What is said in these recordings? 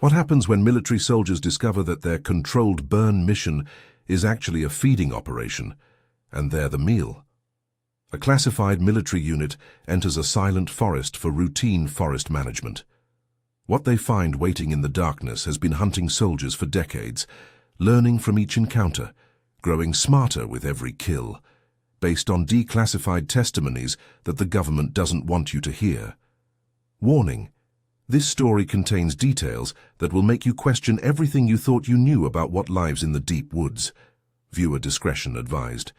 What happens when military soldiers discover that their controlled burn mission is actually a feeding operation, and they're the meal? A classified military unit enters a silent forest for routine forest management. What they find waiting in the darkness has been hunting soldiers for decades, learning from each encounter, growing smarter with every kill, based on declassified testimonies that the government doesn't want you to hear. Warning: this story contains details that will make you question everything you thought you knew about what lives in the deep woods. Viewer discretion advised.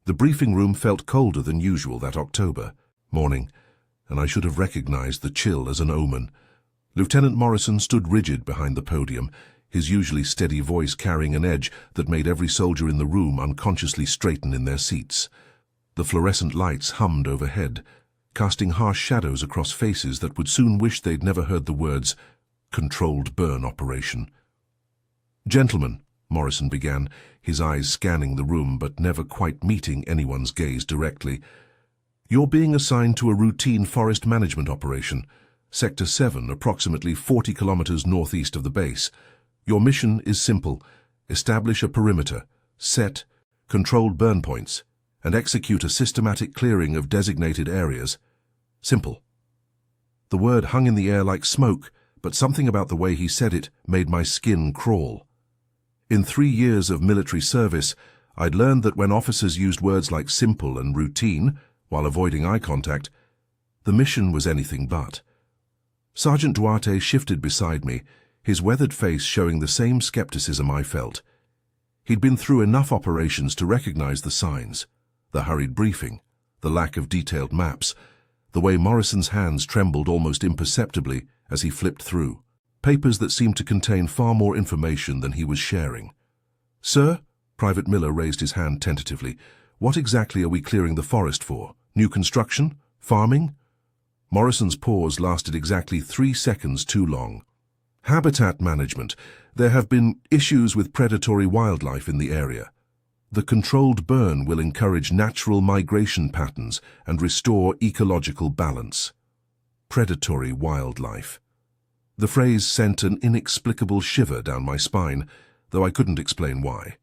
The briefing room felt colder than usual that October morning, and I should have recognized the chill as an omen. Lieutenant Morrison stood rigid behind the podium, his usually steady voice carrying an edge that made every soldier in the room unconsciously straighten in their seats. The fluorescent lights hummed overhead, casting harsh shadows across faces that would soon wish they'd never heard the words, "controlled burn operation." "Gentlemen," Morrison began, his eyes scanning the room but never quite meeting anyone's gaze directly, "you're being assigned to a routine forest management operation, Sector 7, approximately 40 kilometers northeast of the base. Your mission is simple: establish a perimeter, set controlled burn points, and execute a systematic clearing of designated areas. Simple." The word hung in the air like smoke, but something about the way he said it made my skin crawl. In 3 years of military service, I'd learned that when officers used words like simple and routine while avoiding eye contact, the mission was anything but. Sergeant Duarte shifted beside me, his weathered face showing the same skepticism I felt. He'd been through enough operations to recognize the signs: the hurried briefing, the lack of detailed maps, the way Morrison's hands trembled almost imperceptibly as he flipped through papers that seemed to contain far more information than he was sharing. "Sir," Private Miller raised his hand tentatively, "what exactly are we clearing the forest for? New construction? Farming?" Morrison's pause lasted exactly 3 seconds too long. "Habitat management. There have been issues with predatory wildlife in the area. The controlled burn will encourage natural migration patterns and restore ecological balance." Predatory wildlife. The phrase sent an inexplicable shiver down my spine, though I couldn't explain why.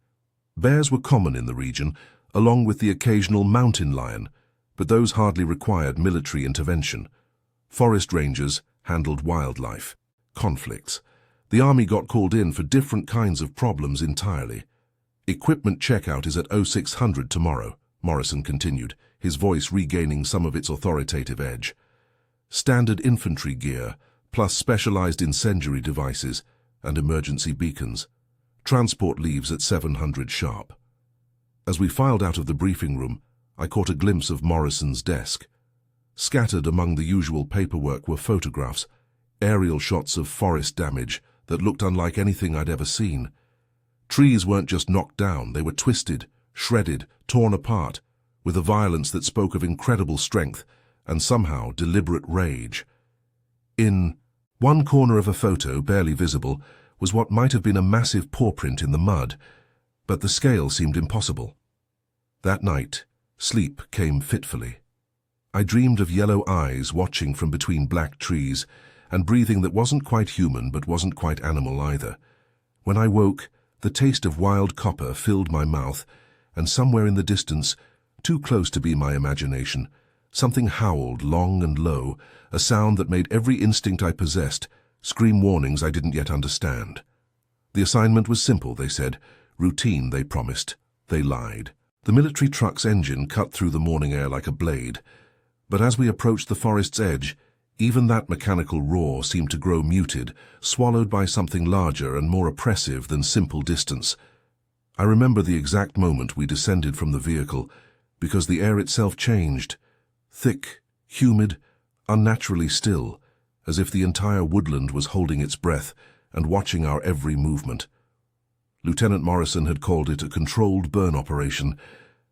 Bears were common in the region, along with the occasional mountain lion, but those hardly required military intervention. Forest rangers handled wildlife. Conflicts. The army got called in for different kinds of problems entirely. "Equipment checkout is at 0600 tomorrow," Morrison continued, his voice regaining some of its authoritative edge. "Standard infantry gear, plus specialized incendiary devices and emergency beacons. Transport leaves at 700 sharp." As we filed out of the briefing room, I caught a glimpse of Morrison's desk. Scattered among the usual paperwork were photographs, aerial shots of forest damage that looked unlike anything I'd ever seen. Trees weren't just knocked down, they were twisted, shredded, torn apart, with a violence that spoke of incredible strength and somehow deliberate rage. In one corner of a photo, barely visible, was what might have been a massive paw print in the mud, but the scale seemed impossible. That night, sleep came fitfully. I dreamed of yellow eyes watching from between black trees, and breathing that wasn't quite human but wasn't quite animal either. When I woke, the taste of wild copper filled my mouth, and somewhere in the distance, too close to be my imagination, something howled long and low, a sound that made every instinct I possessed scream warnings I didn't yet understand. The assignment was simple, they said. Routine, they promised. They lied. The military truck's engine cut through the morning air like a blade, but as we approached the forest's edge, even that mechanical roar seemed to grow muted, swallowed by something larger and more oppressive than simple distance. I remember the exact moment we descended from the vehicle, because the air itself changed, thick, humid, unnaturally still, as if the entire woodland was holding its breath and watching our every movement. Lieutenant Morrison had called it a controlled burn operation,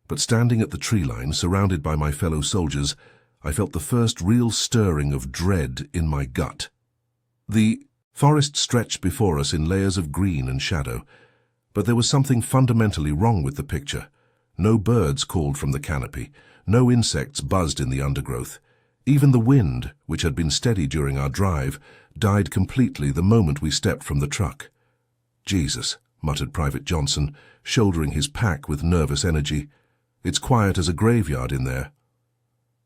but standing at the tree line, surrounded by my fellow soldiers, I felt the first real stirring of dread in my gut. The forest stretched before us in layers of green and shadow, but there was something fundamentally wrong with the picture. No birds called from the canopy, no insects buzzed in the undergrowth. Even the wind, which had been steady during our drive, died completely the moment we stepped from the truck. "Jesus," muttered Private Johnson, shouldering his pack with nervous energy. "It's quiet as a graveyard in there."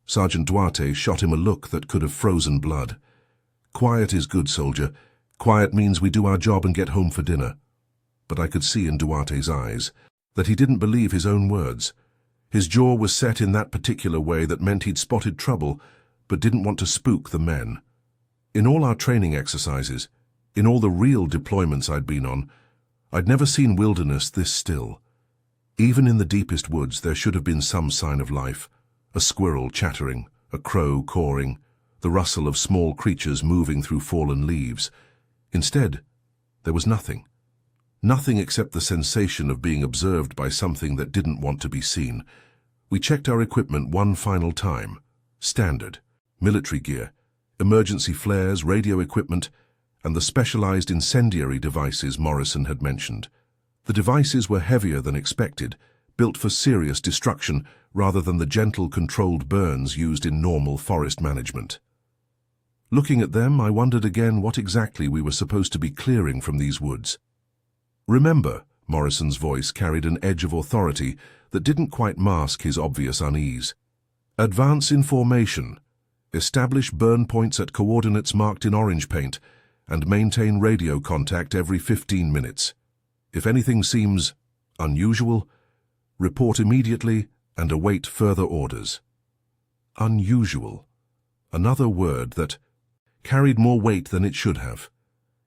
Sergeant Duarte shot him a look that could have frozen blood. "Quiet is good, soldier. Quiet means we do our job and get home for dinner." But I could see in Duarte's eyes that he didn't believe his own words. His jaw was set in that particular way that meant he'd spotted trouble, but didn't want to spook the men. In all our training exercises, in all the real deployments I'd been on, I'd never seen wilderness this still. Even in the deepest woods there should have been some sign of life. A squirrel chattering, a crow cawing, the rustle of small creatures moving through fallen leaves. Instead, there was nothing. Nothing except the sensation of being observed by something that didn't want to be seen. We checked our equipment one final time. Standard, military gear, emergency flares, radio equipment, and the specialized incendiary devices Morrison had mentioned. The devices were heavier than expected, built for serious destruction rather than the gentle, controlled burns used in normal forest management. Looking at them, I wondered again what exactly we were supposed to be clearing from these woods. "Remember," Morrison's voice carried an edge of authority that didn't quite mask his obvious unease. "Advance in formation. Establish burn points at coordinates marked in orange paint, and maintain radio contact every 15 minutes. If anything seems unusual, report immediately and await further orders." Unusual. Another word that carried more weight than it should have.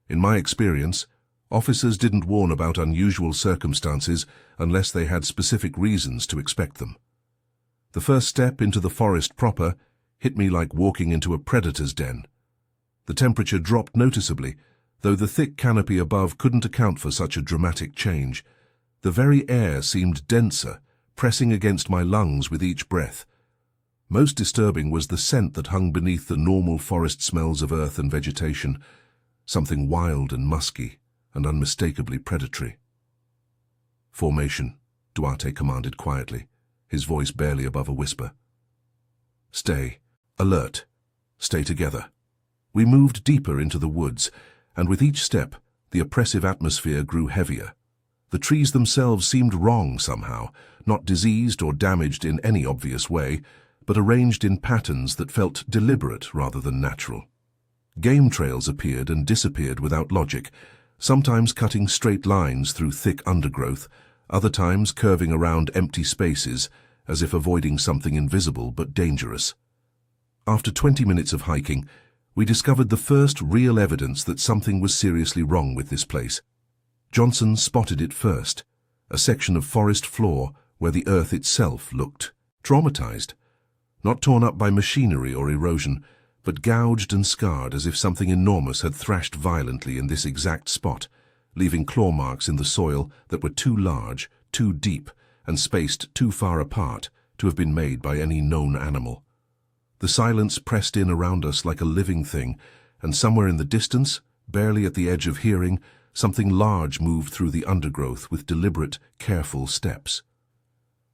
In my experience, officers didn't warn about unusual circumstances unless they had specific reasons to expect them. The first step into the forest proper hit me like walking into a predator's den. The temperature dropped noticeably, though the thick canopy above couldn't account for such a dramatic change. The very air seemed denser, pressing against my lungs with each breath. Most disturbing was the scent that hung beneath the normal forest smells of earth and vegetation, something wild and musky and unmistakably predatory. "Formation," Duarte commanded quietly, his voice barely above a whisper. "Stay alert. Stay together." We moved deeper into the woods, and with each step, the oppressive atmosphere grew heavier. The trees themselves seemed wrong somehow, not diseased or damaged in any obvious way, but arranged in patterns that felt deliberate rather than natural. Game trails appeared and disappeared without logic, sometimes cutting straight lines through thick undergrowth, other times curving around empty spaces, as if avoiding something invisible but dangerous. After 20 minutes of hiking, we discovered the first real evidence that something was seriously wrong with this place. Johnson spotted it first, a section of forest floor where the earth itself looked traumatized, not torn up by machinery or erosion, but gouged and scarred as if something enormous had thrashed violently in this exact spot, leaving claw marks in the soil that were too large, too deep, and spaced too far apart to have been made by any known animal. The silence pressed in around us like a living thing, and somewhere in the distance, barely at the edge of hearing, something large moved through the undergrowth with deliberate, careful steps.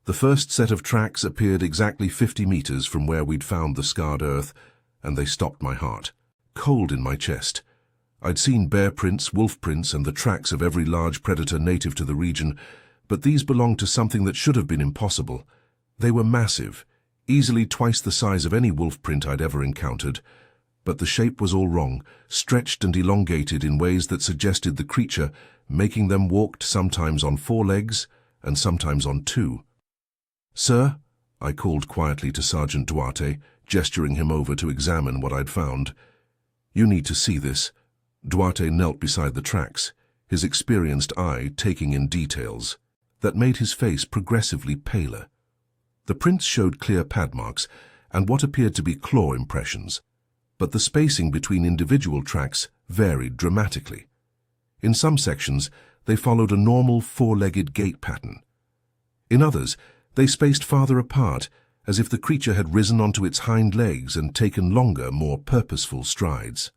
The first set of tracks appeared exactly 50 meters from where we'd found the scarred earth, and they stopped my heart, cold in my chest. I'd seen bear prints, wolf prints, and the tracks of every large predator native to the region, but these belonged to something that should have been impossible. They were massive, easily twice the size of any wolf print I'd ever encountered, but the shape was all wrong, stretched and elongated in ways that suggested the creature, making them walked sometimes on 4 legs and sometimes on 2. "Sir," I called quietly to Sergeant Duarte, gesturing him over to examine what I'd found. "You need to see this." Duarte knelt beside the tracks, his experienced eye taking in details that made his face progressively paler. The prints showed clear pad marks and what appeared to be claw impressions, but the spacing between individual tracks varied dramatically. In some sections, they followed a normal 4-legged gait pattern. In others, they spaced farther apart, as if the creature had risen onto its hind legs and taken longer, more purposeful strides.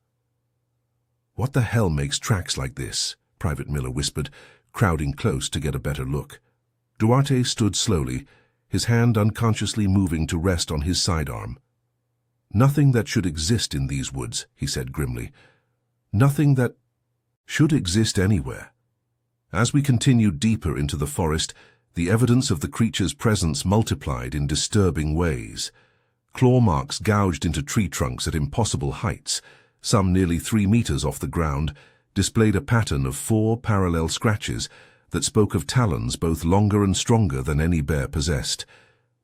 "What the hell makes tracks like this?" Private Miller whispered, crowding close to get a better look. Duarte stood slowly, his hand unconsciously moving to rest on his sidearm. "Nothing that should exist in these woods," he said grimly. "Nothing that should exist anywhere." As we continued deeper into the forest, the evidence of the creature's presence multiplied in disturbing ways. Claw marks gouged into tree trunks at impossible heights, some nearly 3 meters off the ground, displayed a pattern of 4 parallel scratches that spoke of talons both longer and stronger than any bear possessed.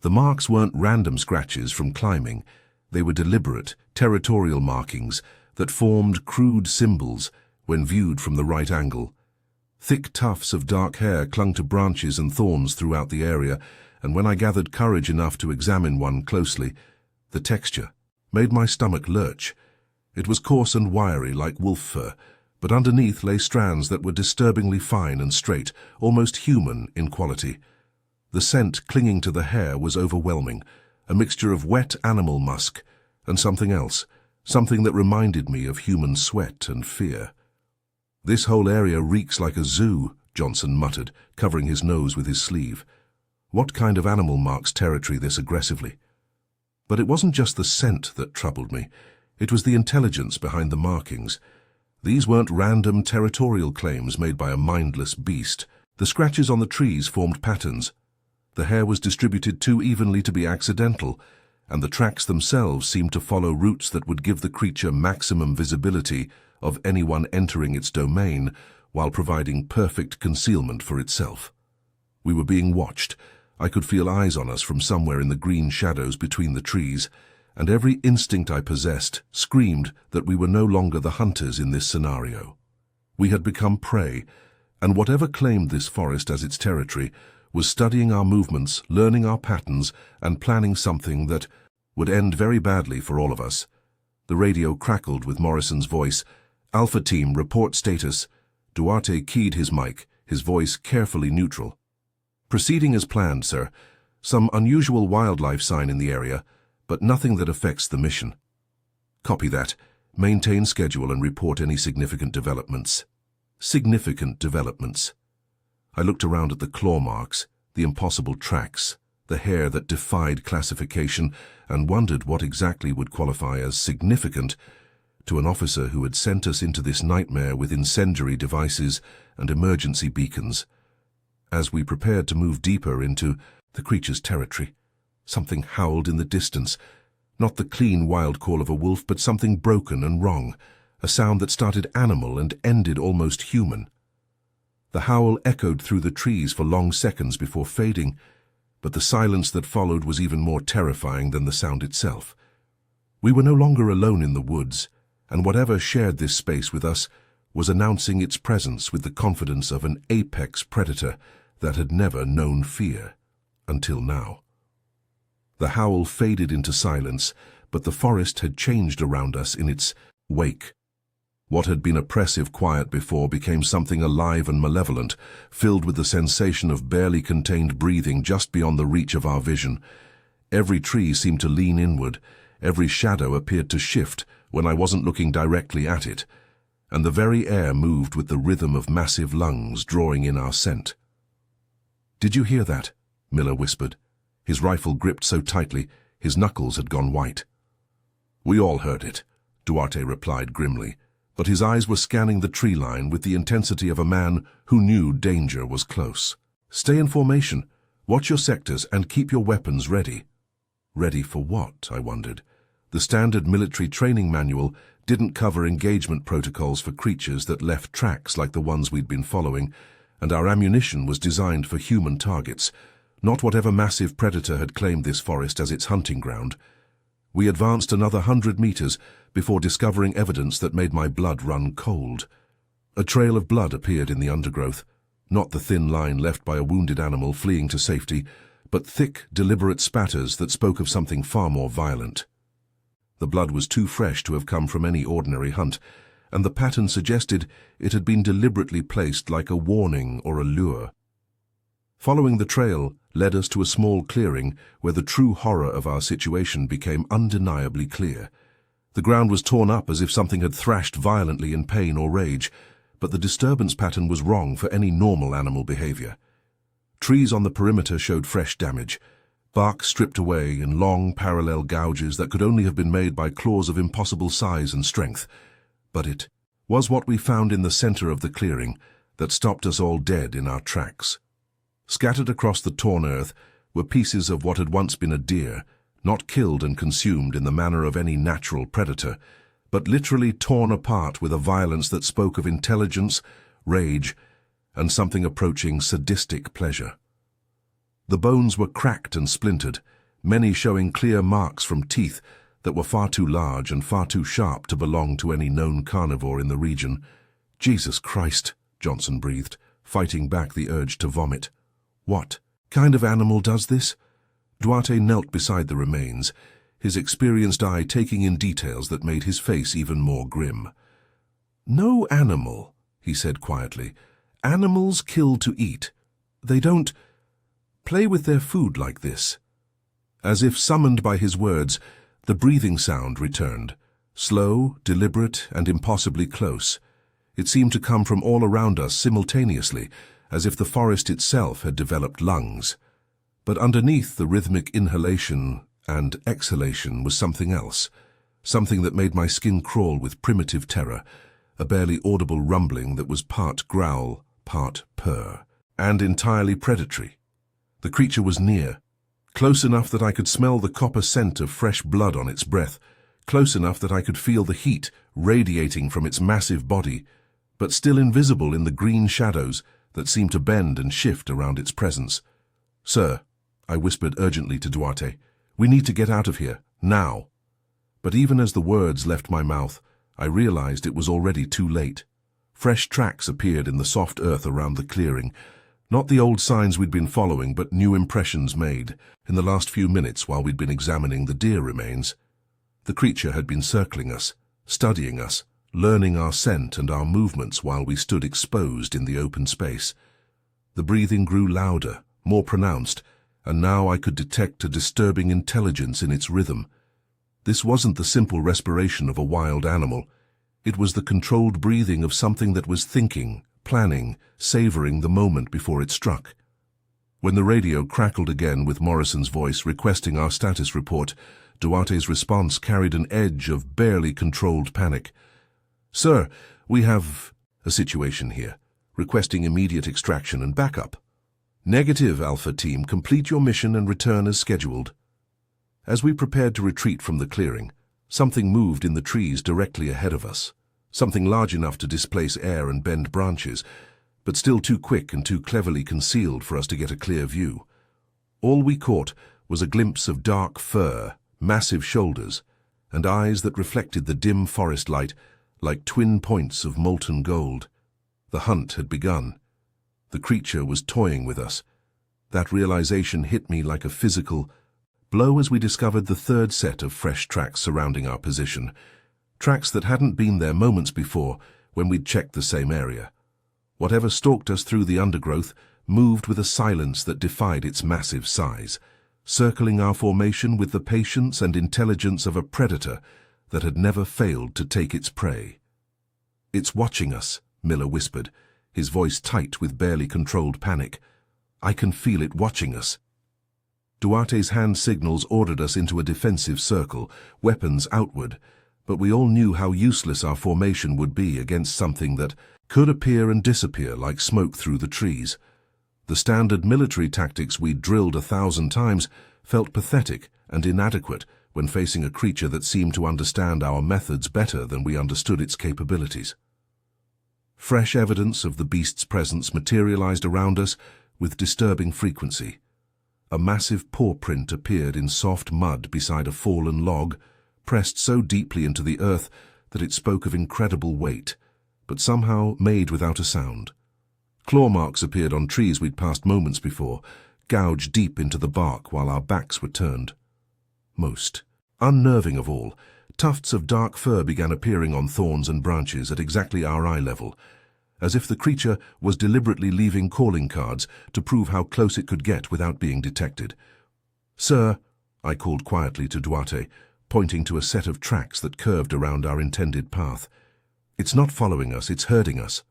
The marks weren't random scratches from climbing. They were deliberate, territorial markings that formed crude symbols when viewed from the right angle. Thick tufts of dark hair clung to branches and thorns throughout the area, and when I gathered courage enough to examine one closely, the texture made my stomach lurch. It was coarse and wiry like wolf fur, but underneath lay strands that were disturbingly fine and straight, almost human in quality. The scent clinging to the hair was overwhelming, a mixture of wet animal musk and something else, something that reminded me of human sweat and fear. "This whole area reeks like a zoo," Johnson muttered, covering his nose with his sleeve. "What kind of animal marks territory this aggressively?" But it wasn't just the scent that troubled me. It was the intelligence behind the markings. These weren't random territorial claims made by a mindless beast. The scratches on the trees formed patterns. The hair was distributed too evenly to be accidental, and the tracks themselves seemed to follow routes that would give the creature maximum visibility of anyone entering its domain while providing perfect concealment for itself. We were being watched. I could feel eyes on us from somewhere in the green shadows between the trees, and every instinct I possessed screamed that we were no longer the hunters in this scenario. We had become prey, and whatever claimed this forest as its territory was studying our movements, learning our patterns, and planning something that would end very badly for all of us. The radio crackled with Morrison's voice. "Alpha Team, report status." Duarte keyed his mic, his voice carefully neutral. "Proceeding as planned, sir. Some unusual wildlife sign in the area, but nothing that affects the mission." "Copy that. Maintain schedule and report any significant developments." Significant developments. I looked around at the claw marks, the impossible tracks, the hair that defied classification, and wondered what exactly would qualify as significant to an officer who had sent us into this nightmare with incendiary devices and emergency beacons. As we prepared to move deeper into the creature's territory, something howled in the distance, not the clean wild call of a wolf, but something broken and wrong, a sound that started animal and ended almost human. The howl echoed through the trees for long seconds before fading, but the silence that followed was even more terrifying than the sound itself. We were no longer alone in the woods, and whatever shared this space with us was announcing its presence with the confidence of an apex predator that had never known fear, until now. The howl faded into silence, but the forest had changed around us in its wake. What had been oppressive quiet before became something alive and malevolent, filled with the sensation of barely contained breathing just beyond the reach of our vision. Every tree seemed to lean inward, every shadow appeared to shift when I wasn't looking directly at it, and the very air moved with the rhythm of massive lungs drawing in our scent. "Did you hear that?" Miller whispered. His rifle gripped so tightly, his knuckles had gone white. "We all heard it," Duarte replied grimly, but his eyes were scanning the tree line with the intensity of a man who knew danger was close. "Stay in formation, watch your sectors, and keep your weapons ready." Ready for what, I wondered. The standard military training manual didn't cover engagement protocols for creatures that left tracks like the ones we'd been following, and our ammunition was designed for human targets, not whatever massive predator had claimed this forest as its hunting ground. We advanced another 100 meters before discovering evidence that made my blood run cold. A trail of blood appeared in the undergrowth, not the thin line left by a wounded animal fleeing to safety, but thick, deliberate spatters that spoke of something far more violent. The blood was too fresh to have come from any ordinary hunt, and the pattern suggested it had been deliberately placed like a warning or a lure. Following the trail led us to a small clearing where the true horror of our situation became undeniably clear. The ground was torn up as if something had thrashed violently in pain or rage, but the disturbance pattern was wrong for any normal animal behavior. Trees on the perimeter showed fresh damage. bark stripped away in long, parallel gouges that could only have been made by claws of impossible size and strength. But it was what we found in the center of the clearing that stopped us all dead in our tracks. Scattered across the torn earth were pieces of what had once been a deer, not killed and consumed in the manner of any natural predator, but literally torn apart with a violence that spoke of intelligence, rage, and something approaching sadistic pleasure. The bones were cracked and splintered, many showing clear marks from teeth that were far too large and far too sharp to belong to any known carnivore in the region. "Jesus Christ," Johnson breathed, fighting back the urge to vomit. "What kind of animal does this?" Duarte knelt beside the remains, his experienced eye taking in details that made his face even more grim. "No animal," he said quietly. "Animals kill to eat. They don't play with their food like this." As if summoned by his words, the breathing sound returned, slow, deliberate, and impossibly close. It seemed to come from all around us simultaneously, as if the forest itself had developed lungs. But underneath the rhythmic inhalation and exhalation was something else, something that made my skin crawl with primitive terror, a barely audible rumbling that was part growl, part purr, and entirely predatory. The creature was near, close enough that I could smell the copper scent of fresh blood on its breath, close enough that I could feel the heat radiating from its massive body, but still invisible in the green shadows that seemed to bend and shift around its presence. "Sir," I whispered urgently to Duarte, "we need to get out of here, now." But even as the words left my mouth, I realized it was already too late. Fresh tracks appeared in the soft earth around the clearing, not the old signs we'd been following, but new impressions made in the last few minutes while we'd been examining the deer remains. The creature had been circling us, studying us, learning our scent and our movements while we stood exposed in the open space. The breathing grew louder, more pronounced, and now I could detect a disturbing intelligence in its rhythm. This wasn't the simple respiration of a wild animal. It was the controlled breathing of something that was thinking, planning, savoring the moment before it struck. When the radio crackled again with Morrison's voice requesting our status report, Duarte's response carried an edge of barely controlled panic. "Sir, we have a situation here, requesting immediate extraction and backup." "Negative, Alpha Team. Complete your mission and return as scheduled." As we prepared to retreat from the clearing, something moved in the trees directly ahead of us, something large enough to displace air and bend branches, but still too quick and too cleverly concealed for us to get a clear view. All we caught was a glimpse of dark fur, massive shoulders, and eyes that reflected the dim forest light like twin points of molten gold. The hunt had begun. The creature was toying with us. That realization hit me like a physical blow as we discovered the third set of fresh tracks surrounding our position, tracks that hadn't been there moments before when we'd checked the same area. Whatever stalked us through the undergrowth moved with a silence that defied its massive size, circling our formation with the patience and intelligence of a predator that had never failed to take its prey. "It's watching us," Miller whispered, his voice tight with barely controlled panic. "I can feel it watching us." Duarte's hand signals ordered us into a defensive circle, weapons outward, but we all knew how useless our formation would be against something that could appear and disappear like smoke through the trees. The standard military tactics we'd drilled 1,000 times felt pathetic and inadequate when facing a creature that seemed to understand our methods better than we understood its capabilities. Fresh evidence of the beast's presence materialized around us with disturbing frequency. A massive paw print appeared in soft mud beside a fallen log, pressed so deeply into the earth that it spoke of incredible weight, but somehow made without a sound. Claw marks appeared on trees we'd passed moments before, gouged deep into the bark while our backs were turned. Most unnerving of all, tufts of dark fur began appearing on thorns and branches at exactly our eye level, as if the creature was deliberately leaving calling cards to prove how close it could get without being detected. "Sir," I called quietly to Duarte, pointing to a set of tracks that curved around our intended path. "It's not following us, it's herding us."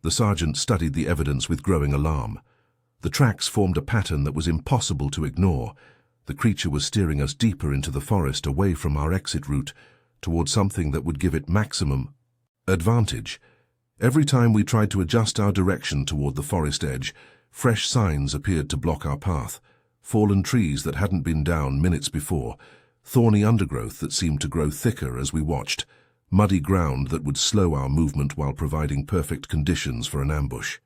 The sergeant studied the evidence with growing alarm. The tracks formed a pattern that was impossible to ignore, The creature was steering us deeper into the forest, away from our exit route, towards something that would give it maximum advantage. Every time we tried to adjust our direction toward the forest edge, fresh signs appeared to block our path. Fallen trees that hadn't been down minutes before, thorny undergrowth that seemed to grow thicker as we watched, muddy ground that would slow our movement while providing perfect conditions for an ambush.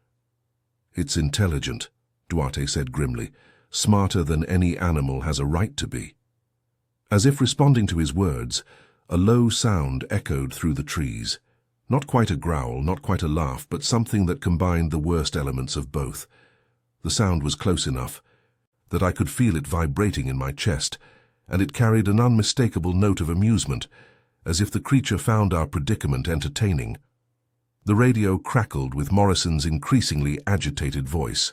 "It's intelligent," Duarte said grimly, "smarter than any animal has a right to be." As if responding to his words, a low sound echoed through the trees. Not quite a growl, not quite a laugh, but something that combined the worst elements of both. The sound was close enough that I could feel it vibrating in my chest, and it carried an unmistakable note of amusement, as if the creature found our predicament entertaining. The radio crackled with Morrison's increasingly agitated voice.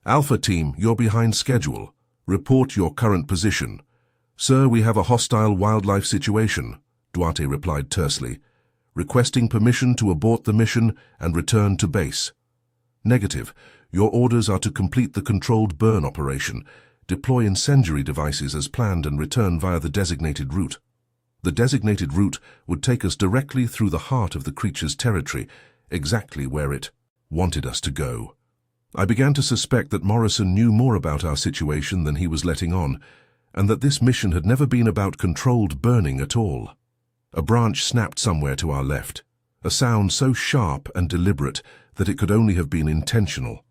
"Alpha Team, you're behind schedule. Report your current position." "Sir, we have a hostile wildlife situation," Duarte replied tersely. "Requesting permission to abort the mission and return to base." "Negative. Your orders are to complete the controlled burn operation, deploy incendiary devices as planned, and return via the designated route." The designated route would take us directly through the heart of the creature's territory, exactly where it wanted us to go. I began to suspect that Morrison knew more about our situation than he was letting on, and that this mission had never been about controlled burning at all. A branch snapped somewhere to our left, a sound so sharp and deliberate that it could only have been intentional.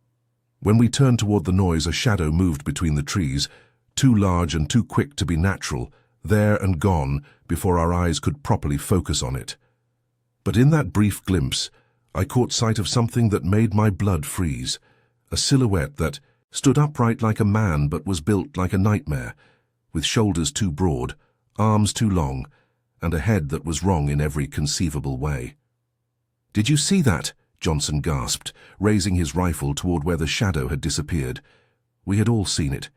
When we turned toward the noise, a shadow moved between the trees, too large and too quick to be natural, there and gone before our eyes could properly focus on it. But in that brief glimpse, I caught sight of something that made my blood freeze, a silhouette that stood upright like a man but was built like a nightmare, with shoulders too broad, arms too long, and a head that was wrong in every conceivable way. "Did you see that?" Johnson gasped, raising his rifle toward where the shadow had disappeared. We had all seen it,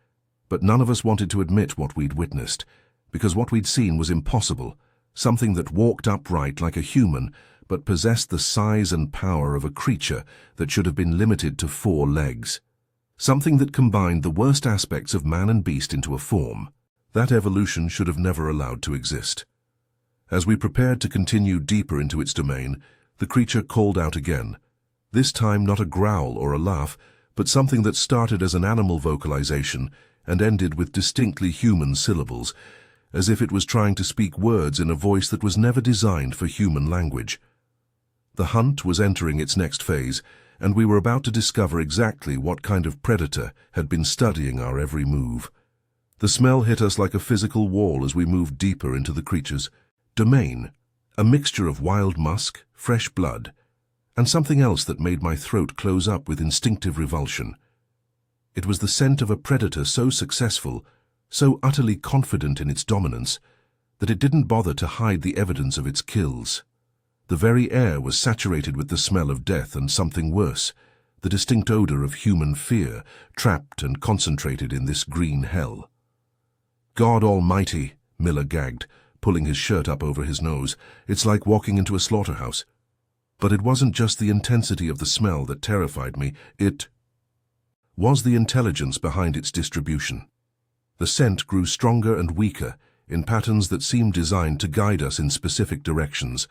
but none of us wanted to admit what we'd witnessed, because what we'd seen was impossible, something that walked upright like a human, but possessed the size and power of a creature that should have been limited to 4 legs. Something that combined the worst aspects of man and beast into a form that evolution should have never allowed to exist. As we prepared to continue deeper into its domain, the creature called out again. This time not a growl or a laugh, but something that started as an animal vocalization and ended with distinctly human syllables, as if it was trying to speak words in a voice that was never designed for human language. The hunt was entering its next phase, and we were about to discover exactly what kind of predator had been studying our every move. The smell hit us like a physical wall as we moved deeper into the creature's domain, a mixture of wild musk, fresh blood, and something else that made my throat close up with instinctive revulsion. It was the scent of a predator so successful, so utterly confident in its dominance, that it didn't bother to hide the evidence of its kills. The very air was saturated with the smell of death and something worse, the distinct odor of human fear, trapped and concentrated in this green hell. "God Almighty," Miller gagged, pulling his shirt up over his nose. "It's like walking into a slaughterhouse." But it wasn't just the intensity of the smell that terrified me, it was the intelligence behind its distribution. The scent grew stronger and weaker, in patterns that seemed designed to guide us in specific directions,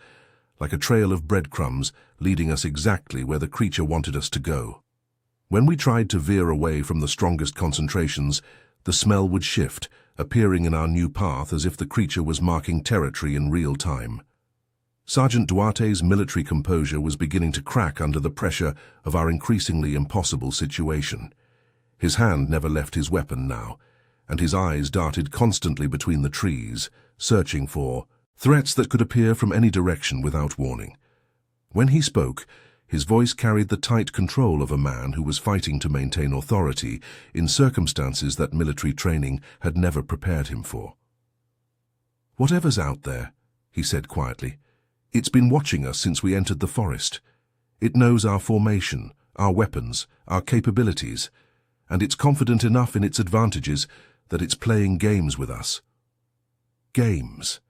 like a trail of breadcrumbs leading us exactly where the creature wanted us to go. When we tried to veer away from the strongest concentrations, the smell would shift, appearing in our new path as if the creature was marking territory in real time. Sergeant Duarte's military composure was beginning to crack under the pressure of our increasingly impossible situation. His hand never left his weapon now, and his eyes darted constantly between the trees, searching for threats that could appear from any direction without warning. When he spoke, his voice carried the tight control of a man who was fighting to maintain authority in circumstances that military training had never prepared him for. "Whatever's out there," he said quietly, "it's been watching us since we entered the forest. It knows our formation, our weapons, our capabilities, and it's confident enough in its advantages that it's playing games with us." Games.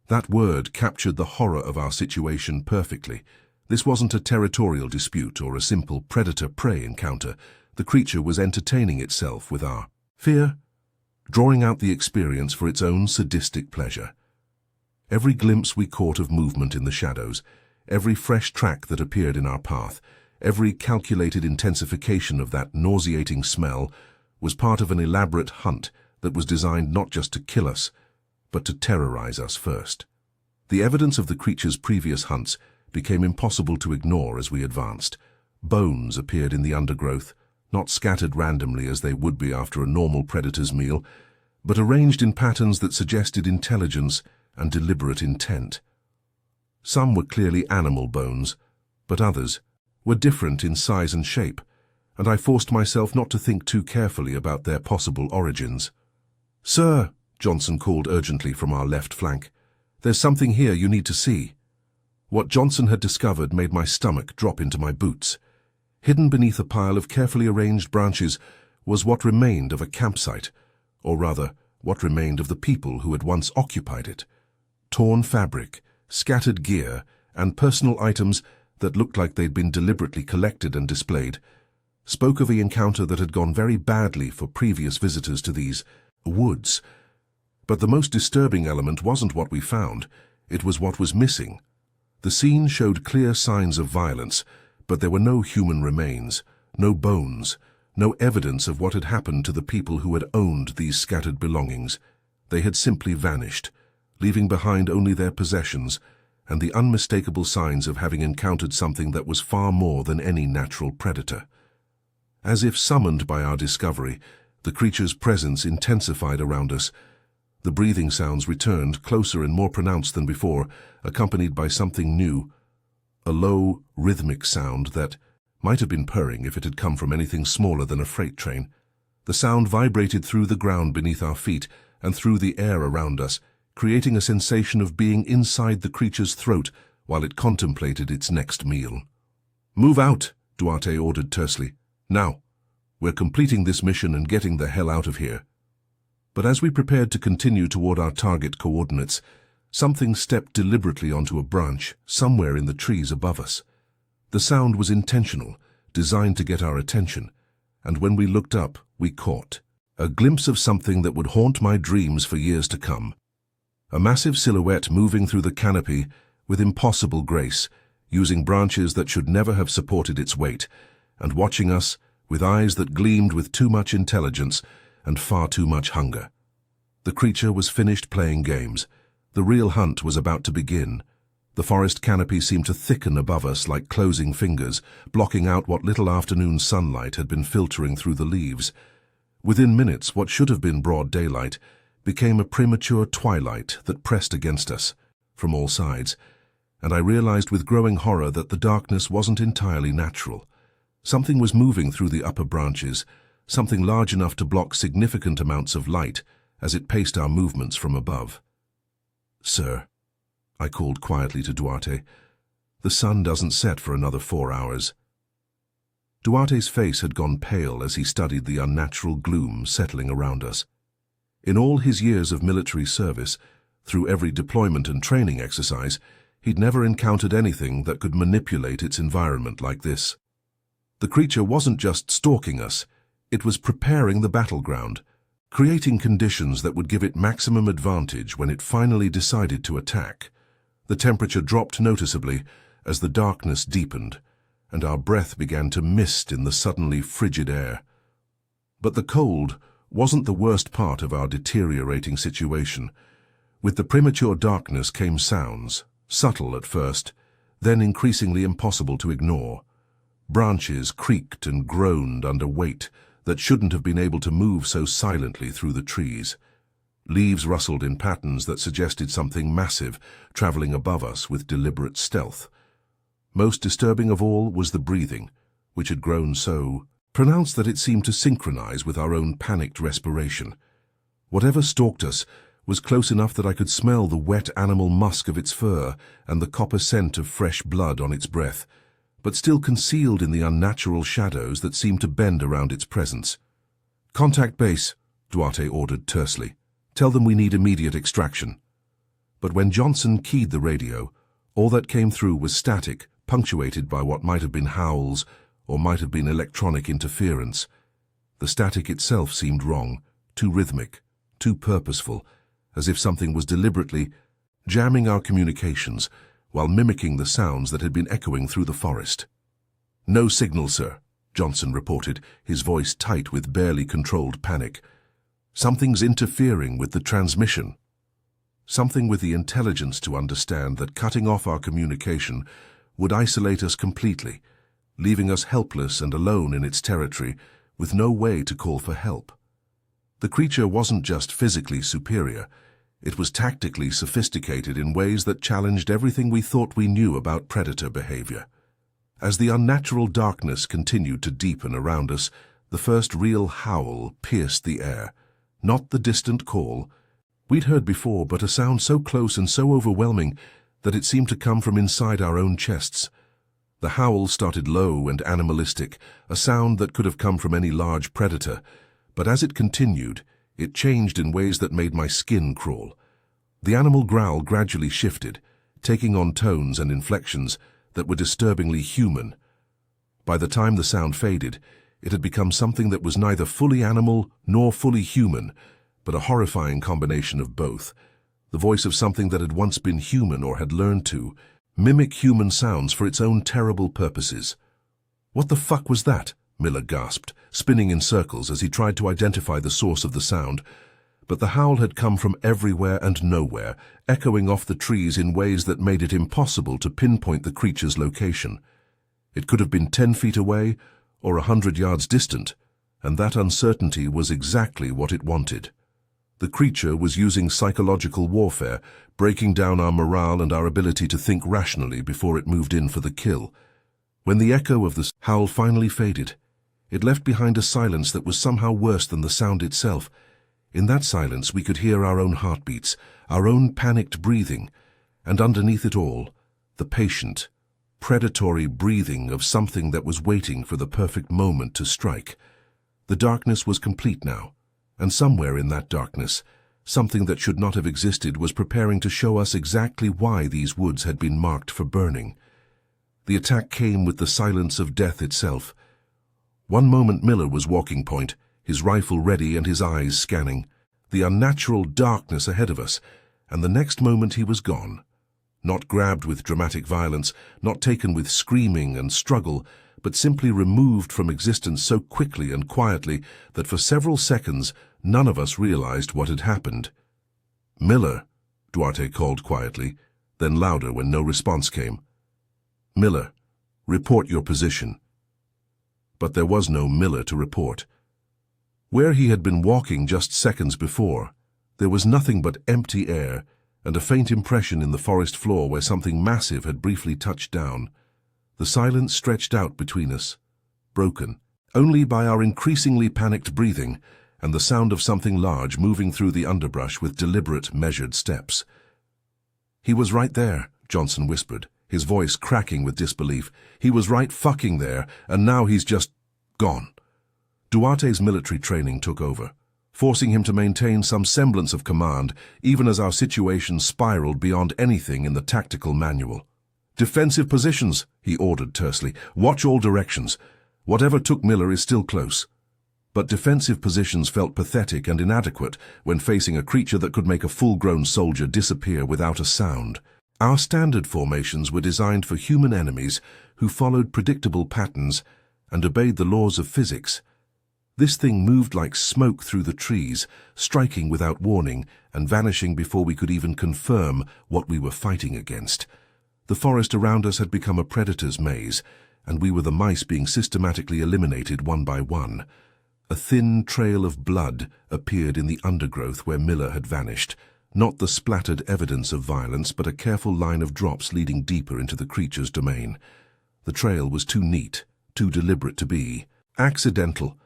That word captured the horror of our situation perfectly. This wasn't a territorial dispute or a simple predator-prey encounter. The creature was entertaining itself with our fear, drawing out the experience for its own sadistic pleasure. Every glimpse we caught of movement in the shadows, every fresh track that appeared in our path, every calculated intensification of that nauseating smell was part of an elaborate hunt that was designed not just to kill us, but to terrorize us first. The evidence of the creature's previous hunts became impossible to ignore as we advanced. Bones appeared in the undergrowth, not scattered randomly as they would be after a normal predator's meal, but arranged in patterns that suggested intelligence and deliberate intent. Some were clearly animal bones, but others were different in size and shape, and I forced myself not to think too carefully about their possible origins. "Sir," Johnson called urgently from our left flank, "there's something here you need to see." What Johnson had discovered made my stomach drop into my boots. Hidden beneath a pile of carefully arranged branches was what remained of a campsite, or rather, what remained of the people who had once occupied it. Torn fabric, scattered gear, and personal items that looked like they'd been deliberately collected and displayed spoke of an encounter that had gone very badly for previous visitors to these woods. But the most disturbing element wasn't what we found, it was what was missing. The scene showed clear signs of violence, but there were no human remains, no bones, no evidence of what had happened to the people who had owned these scattered belongings. They had simply vanished, leaving behind only their possessions and the unmistakable signs of having encountered something that was far more than any natural predator. As if summoned by our discovery, the creature's presence intensified around us. The breathing sounds returned, closer and more pronounced than before, accompanied by something new, a low, rhythmic sound that might have been purring if it had come from anything smaller than a freight train. The sound vibrated through the ground beneath our feet and through the air around us, creating a sensation of being inside the creature's throat while it contemplated its next meal. "Move out," Duarte ordered tersely. "Now. We're completing this mission and getting the hell out of here." But as we prepared to continue toward our target coordinates, something stepped deliberately onto a branch somewhere in the trees above us. The sound was intentional, designed to get our attention, and when we looked up, we caught a glimpse of something that would haunt my dreams for years to come. A massive silhouette moving through the canopy with impossible grace, using branches that should never have supported its weight, and watching us with eyes that gleamed with too much intelligence and far too much hunger. The creature was finished playing games. The real hunt was about to begin. The forest canopy seemed to thicken above us like closing fingers, blocking out what little afternoon sunlight had been filtering through the leaves. Within minutes, what should have been broad daylight became a premature twilight that pressed against us from all sides, and I realized with growing horror that the darkness wasn't entirely natural. Something was moving through the upper branches, something large enough to block significant amounts of light as it paced our movements from above. "Sir," I called quietly to Duarte, "the sun doesn't set for another 4 hours." Duarte's face had gone pale as he studied the unnatural gloom settling around us. In all his years of military service, through every deployment and training exercise, he'd never encountered anything that could manipulate its environment like this. The creature wasn't just stalking us, it was preparing the battleground, creating conditions that would give it maximum advantage when it finally decided to attack. The temperature dropped noticeably as the darkness deepened, and our breath began to mist in the suddenly frigid air. But the cold wasn't the worst part of our deteriorating situation. With the premature darkness came sounds, subtle at first, then increasingly impossible to ignore. Branches creaked and groaned under weight that shouldn't have been able to move so silently through the trees. Leaves rustled in patterns that suggested something massive traveling above us with deliberate stealth. Most disturbing of all was the breathing, which had grown so pronounced that it seemed to synchronize with our own panicked respiration. Whatever stalked us was close enough that I could smell the wet animal musk of its fur and the copper scent of fresh blood on its breath, but still concealed in the unnatural shadows that seemed to bend around its presence. "Contact base," Duarte ordered tersely. "Tell them we need immediate extraction." But when Johnson keyed the radio, all that came through was static, punctuated by what might have been howls or might have been electronic interference. The static itself seemed wrong, too rhythmic, too purposeful, as if something was deliberately jamming our communications while mimicking the sounds that had been echoing through the forest. "No signal, sir," Johnson reported, his voice tight with barely controlled panic. "Something's interfering with the transmission." Something with the intelligence to understand that cutting off our communication would isolate us completely, leaving us helpless and alone in its territory with no way to call for help. The creature wasn't just physically superior, it was tactically sophisticated in ways that challenged everything we thought we knew about predator behavior. As the unnatural darkness continued to deepen around us, the first real howl pierced the air. Not the distant call we'd heard before, but a sound so close and so overwhelming that it seemed to come from inside our own chests. The howl started low and animalistic, a sound that could have come from any large predator, but as it continued, it changed in ways that made my skin crawl. The animal growl gradually shifted, taking on tones and inflections that were disturbingly human. By the time the sound faded, it had become something that was neither fully animal nor fully human, but a horrifying combination of both. The voice of something that had once been human or had learned to mimic human sounds for its own terrible purposes. "What the fuck was that?" Miller gasped, spinning in circles as he tried to identify the source of the sound. But the howl had come from everywhere and nowhere, echoing off the trees in ways that made it impossible to pinpoint the creature's location. It could have been 10 feet away or 100 yards distant, and that uncertainty was exactly what it wanted. The creature was using psychological warfare, breaking down our morale and our ability to think rationally before it moved in for the kill. When the echo of the howl finally faded, it left behind a silence that was somehow worse than the sound itself. In that silence we could hear our own heartbeats, our own panicked breathing, and underneath it all, the patient, predatory breathing of something that was waiting for the perfect moment to strike. The darkness was complete now, and somewhere in that darkness, something that should not have existed was preparing to show us exactly why these woods had been marked for burning. The attack came with the silence of death itself. One moment Miller was walking point, his rifle ready and his eyes scanning the unnatural darkness ahead of us, and the next moment he was gone. Not grabbed with dramatic violence, not taken with screaming and struggle, but simply removed from existence so quickly and quietly that for several seconds none of us realized what had happened. "Miller," Duarte called quietly, then louder when no response came. "Miller, report your position." But there was no Miller to report. Where he had been walking just seconds before, there was nothing but empty air and a faint impression in the forest floor where something massive had briefly touched down. The silence stretched out between us, broken only by our increasingly panicked breathing and the sound of something large moving through the underbrush with deliberate, measured steps. "He was right there," Johnson whispered, his voice cracking with disbelief. "He was right fucking there, and now he's just gone." Duarte's military training took over, forcing him to maintain some semblance of command, even as our situation spiraled beyond anything in the tactical manual. "Defensive positions," he ordered tersely. "Watch all directions. Whatever took Miller is still close." But defensive positions felt pathetic and inadequate when facing a creature that could make a full-grown soldier disappear without a sound. Our standard formations were designed for human enemies who followed predictable patterns and obeyed the laws of physics. This thing moved like smoke through the trees, striking without warning and vanishing before we could even confirm what we were fighting against. The forest around us had become a predator's maze, and we were the mice being systematically eliminated one by one. A thin trail of blood appeared in the undergrowth where Miller had vanished, not the splattered evidence of violence, but a careful line of drops leading deeper into the creature's domain. The trail was too neat, too deliberate to be accidental.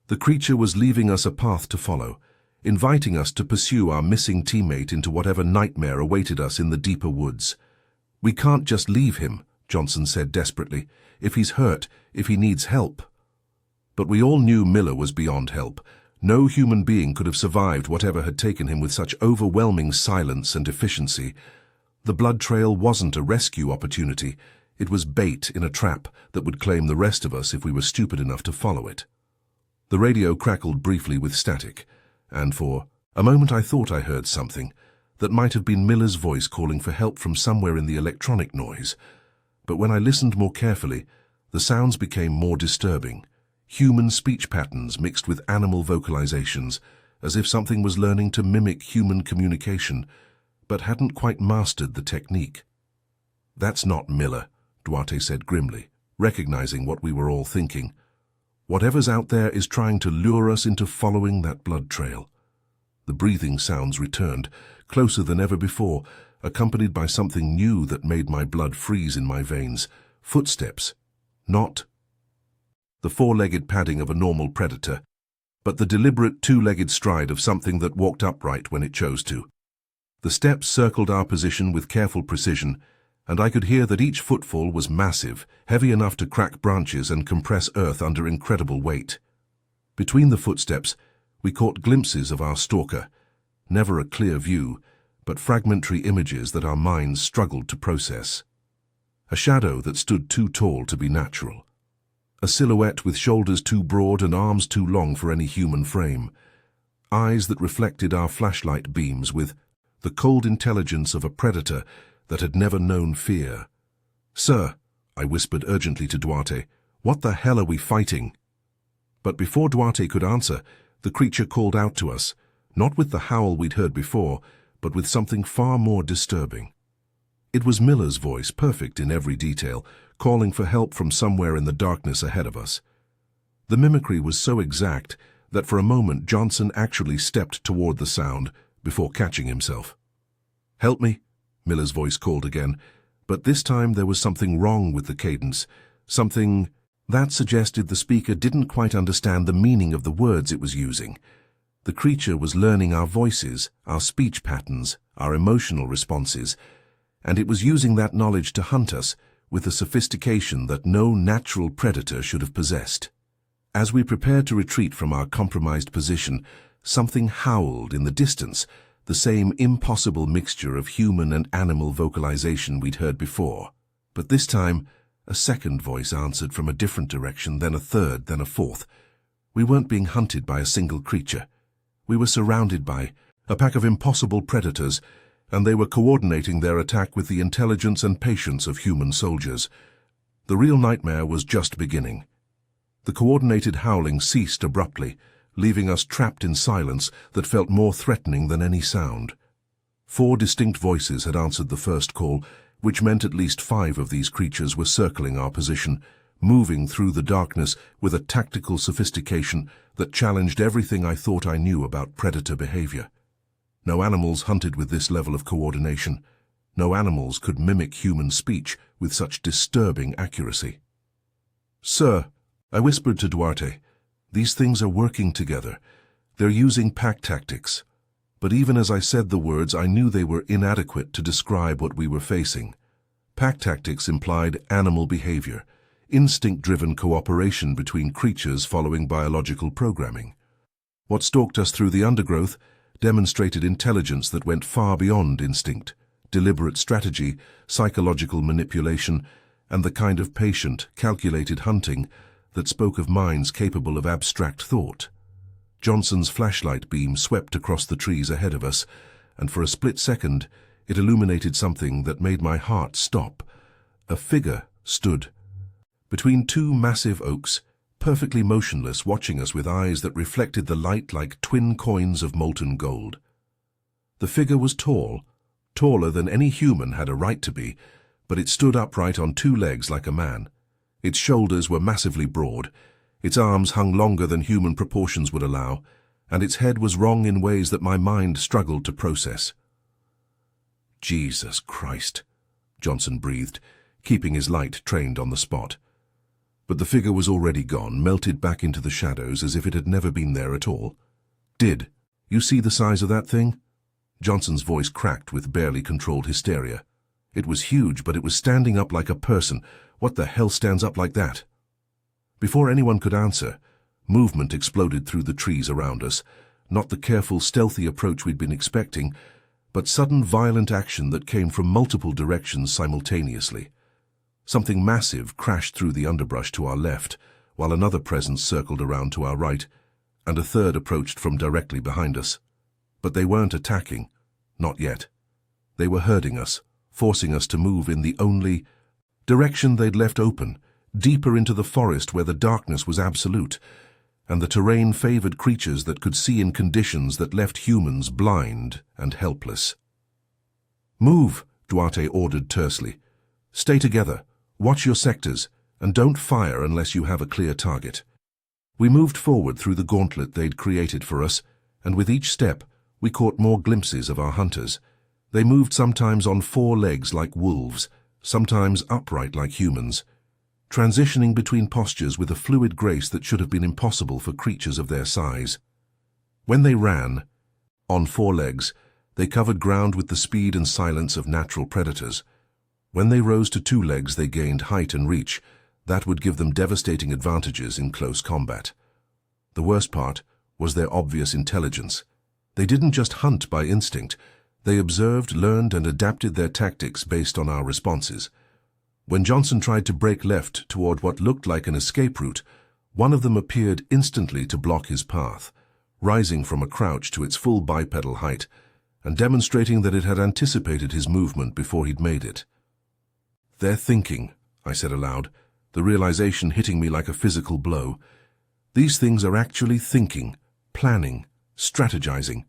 The creature was leaving us a path to follow, inviting us to pursue our missing teammate into whatever nightmare awaited us in the deeper woods. "We can't just leave him," Johnson said desperately. "If he's hurt, if he needs help." But we all knew Miller was beyond help. No human being could have survived whatever had taken him with such overwhelming silence and efficiency. The blood trail wasn't a rescue opportunity. It was bait in a trap that would claim the rest of us if we were stupid enough to follow it. The radio crackled briefly with static, and for A moment I thought I heard something that might have been Miller's voice calling for help from somewhere in the electronic noise. But when I listened more carefully, the sounds became more disturbing. Human speech patterns mixed with animal vocalizations, as if something was learning to mimic human communication, but hadn't quite mastered the technique. "That's not Miller," Duarte said grimly, recognizing what we were all thinking. "Whatever's out there is trying to lure us into following that blood trail." The breathing sounds returned, closer than ever before, accompanied by something new that made my blood freeze in my veins. Footsteps. Not the four-legged padding of a normal predator, but the deliberate two-legged stride of something that walked upright when it chose to. The steps circled our position with careful precision, and I could hear that each footfall was massive, heavy enough to crack branches and compress earth under incredible weight. Between the footsteps, we caught glimpses of our stalker, never a clear view, but fragmentary images that our minds struggled to process. A shadow that stood too tall to be natural. A silhouette with shoulders too broad and arms too long for any human frame. Eyes that reflected our flashlight beams with the cold intelligence of a predator that had never known fear. "Sir," I whispered urgently to Duarte, "what the hell are we fighting?" But before Duarte could answer, the creature called out to us, not with the howl we'd heard before, but with something far more disturbing. It was Miller's voice, perfect in every detail, calling for help from somewhere in the darkness ahead of us. The mimicry was so exact that for a moment Johnson actually stepped toward the sound before catching himself. "Help me," Miller's voice called again, but this time there was something wrong with the cadence, something that suggested the speaker didn't quite understand the meaning of the words it was using. The creature was learning our voices, our speech patterns, our emotional responses, and it was using that knowledge to hunt us with a sophistication that no natural predator should have possessed. As we prepared to retreat from our compromised position, something howled in the distance, the same impossible mixture of human and animal vocalization we'd heard before. But this time, a second voice answered from a different direction, then a third, then a fourth. We weren't being hunted by a single creature. We were surrounded by a pack of impossible predators, and they were coordinating their attack with the intelligence and patience of human soldiers. The real nightmare was just beginning. The coordinated howling ceased abruptly, leaving us trapped in silence that felt more threatening than any sound. 4 distinct voices had answered the first call, which meant at least 5 of these creatures were circling our position, moving through the darkness with a tactical sophistication that challenged everything I thought I knew about predator behavior. No animals hunted with this level of coordination. No animals could mimic human speech with such disturbing accuracy. "Sir," I whispered to Duarte, "these things are working together. They're using pack tactics." But even as I said the words, I knew they were inadequate to describe what we were facing. Pack tactics implied animal behavior, instinct-driven cooperation between creatures following biological programming. What stalked us through the undergrowth demonstrated intelligence that went far beyond instinct, deliberate strategy, psychological manipulation, and the kind of patient, calculated hunting that spoke of minds capable of abstract thought. Johnson's flashlight beam swept across the trees ahead of us, and for a split second it illuminated something that made my heart stop. A figure stood between 2 massive oaks, perfectly motionless, watching us with eyes that reflected the light like twin coins of molten gold. The figure was tall, taller than any human had a right to be, but it stood upright on 2 legs like a man. Its shoulders were massively broad, its arms hung longer than human proportions would allow, and its head was wrong in ways that my mind struggled to process. "Jesus Christ," Johnson breathed, keeping his light trained on the spot. But the figure was already gone, melted back into the shadows as if it had never been there at all. "Did you see the size of that thing?" Johnson's voice cracked with barely controlled hysteria. "It was huge, but it was standing up like a person. What the hell stands up like that?" Before anyone could answer, movement exploded through the trees around us, not the careful, stealthy approach we'd been expecting, but sudden, violent action that came from multiple directions simultaneously. Something massive crashed through the underbrush to our left, while another presence circled around to our right, and a third approached from directly behind us. But they weren't attacking. Not yet. They were herding us, forcing us to move in the only direction they'd left open, deeper into the forest where the darkness was absolute, and the terrain favored creatures that could see in conditions that left humans blind and helpless. "Move," Duarte ordered tersely. "Stay together, watch your sectors, and don't fire unless you have a clear target." We moved forward through the gauntlet they'd created for us, and with each step, we caught more glimpses of our hunters. They moved sometimes on 4 legs like wolves, sometimes upright like humans, transitioning between postures with a fluid grace that should have been impossible for creatures of their size. When they ran, on 4 legs, they covered ground with the speed and silence of natural predators. When they rose to 2 legs, they gained height and reach. That would give them devastating advantages in close combat. The worst part was their obvious intelligence. They didn't just hunt by instinct. They observed, learned, and adapted their tactics based on our responses. When Johnson tried to break left toward what looked like an escape route, one of them appeared instantly to block his path, rising from a crouch to its full bipedal height, and demonstrating that it had anticipated his movement before he'd made it. "They're thinking," I said aloud, the realization hitting me like a physical blow. These things are actually thinking, planning, strategizing.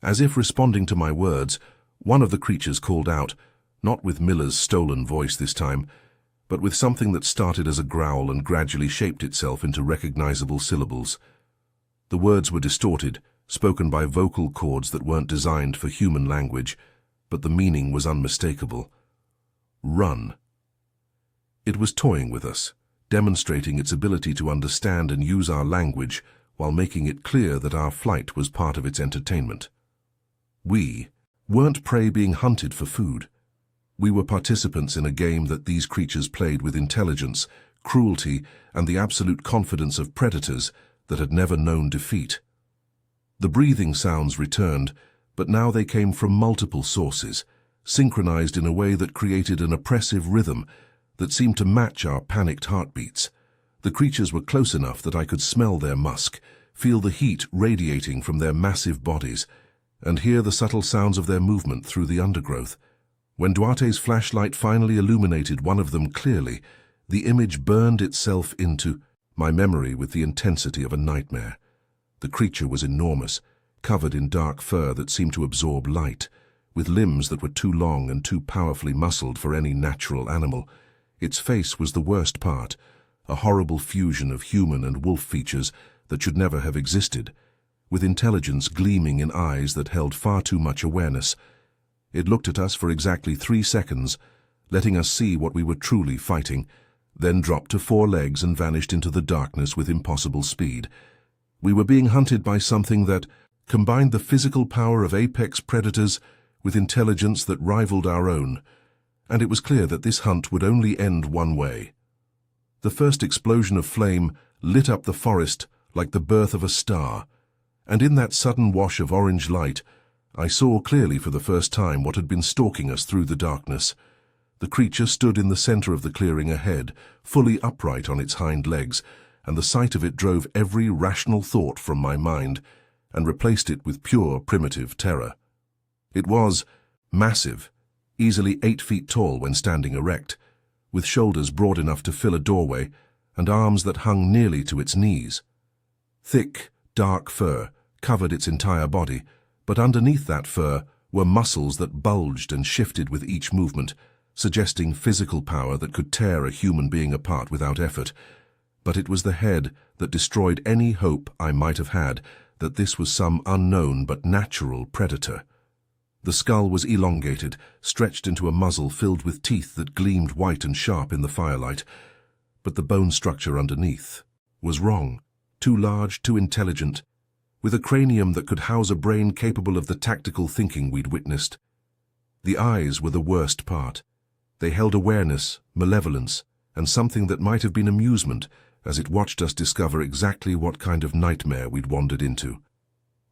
As if responding to my words, one of the creatures called out, not with Miller's stolen voice this time, but with something that started as a growl and gradually shaped itself into recognizable syllables. The words were distorted, spoken by vocal cords that weren't designed for human language, but the meaning was unmistakable. Run. It was toying with us, demonstrating its ability to understand and use our language while making it clear that our flight was part of its entertainment. We weren't prey being hunted for food. We were participants in a game that these creatures played with intelligence, cruelty, and the absolute confidence of predators that had never known defeat. The breathing sounds returned, but now they came from multiple sources, synchronized in a way that created an oppressive rhythm that seemed to match our panicked heartbeats. The creatures were close enough that I could smell their musk, feel the heat radiating from their massive bodies, and hear the subtle sounds of their movement through the undergrowth. When Duarte's flashlight finally illuminated one of them clearly, the image burned itself into my memory with the intensity of a nightmare. The creature was enormous, covered in dark fur that seemed to absorb light, with limbs that were too long and too powerfully muscled for any natural animal. Its face was the worst part, a horrible fusion of human and wolf features that should never have existed, with intelligence gleaming in eyes that held far too much awareness. It looked at us for exactly 3 seconds, letting us see what we were truly fighting, then dropped to 4 legs and vanished into the darkness with impossible speed. We were being hunted by something that combined the physical power of apex predators with intelligence that rivaled our own, and it was clear that this hunt would only end one way. The first explosion of flame lit up the forest like the birth of a star, and in that sudden wash of orange light, I saw clearly for the first time what had been stalking us through the darkness. The creature stood in the center of the clearing ahead, fully upright on its hind legs, and the sight of it drove every rational thought from my mind and replaced it with pure primitive terror. It was massive, easily 8 feet tall when standing erect, with shoulders broad enough to fill a doorway and arms that hung nearly to its knees. Thick, dark fur covered its entire body, but underneath that fur were muscles that bulged and shifted with each movement, suggesting physical power that could tear a human being apart without effort. But it was the head that destroyed any hope I might have had that this was some unknown but natural predator. The skull was elongated, stretched into a muzzle filled with teeth that gleamed white and sharp in the firelight, but the bone structure underneath was wrong, too large, too intelligent, with a cranium that could house a brain capable of the tactical thinking we'd witnessed. The eyes were the worst part. They held awareness, malevolence, and something that might have been amusement as it watched us discover exactly what kind of nightmare we'd wandered into.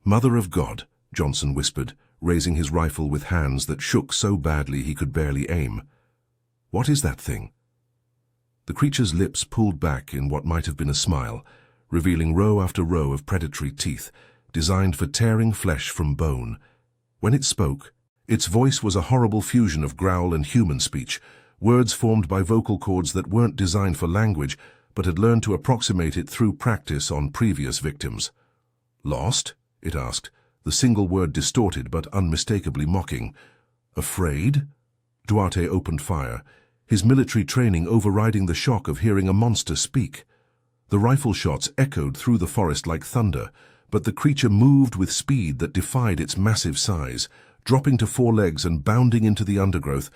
"Mother of God," Johnson whispered, raising his rifle with hands that shook so badly he could barely aim. "What is that thing?" The creature's lips pulled back in what might have been a smile, revealing row after row of predatory teeth, designed for tearing flesh from bone. When it spoke, its voice was a horrible fusion of growl and human speech, words formed by vocal cords that weren't designed for language, but had learned to approximate it through practice on previous victims. "Lost?" it asked, the single word distorted but unmistakably mocking. "Afraid?" Duarte opened fire, his military training overriding the shock of hearing a monster speak. The rifle shots echoed through the forest like thunder, but the creature moved with speed that defied its massive size, dropping to 4 legs and bounding into the undergrowth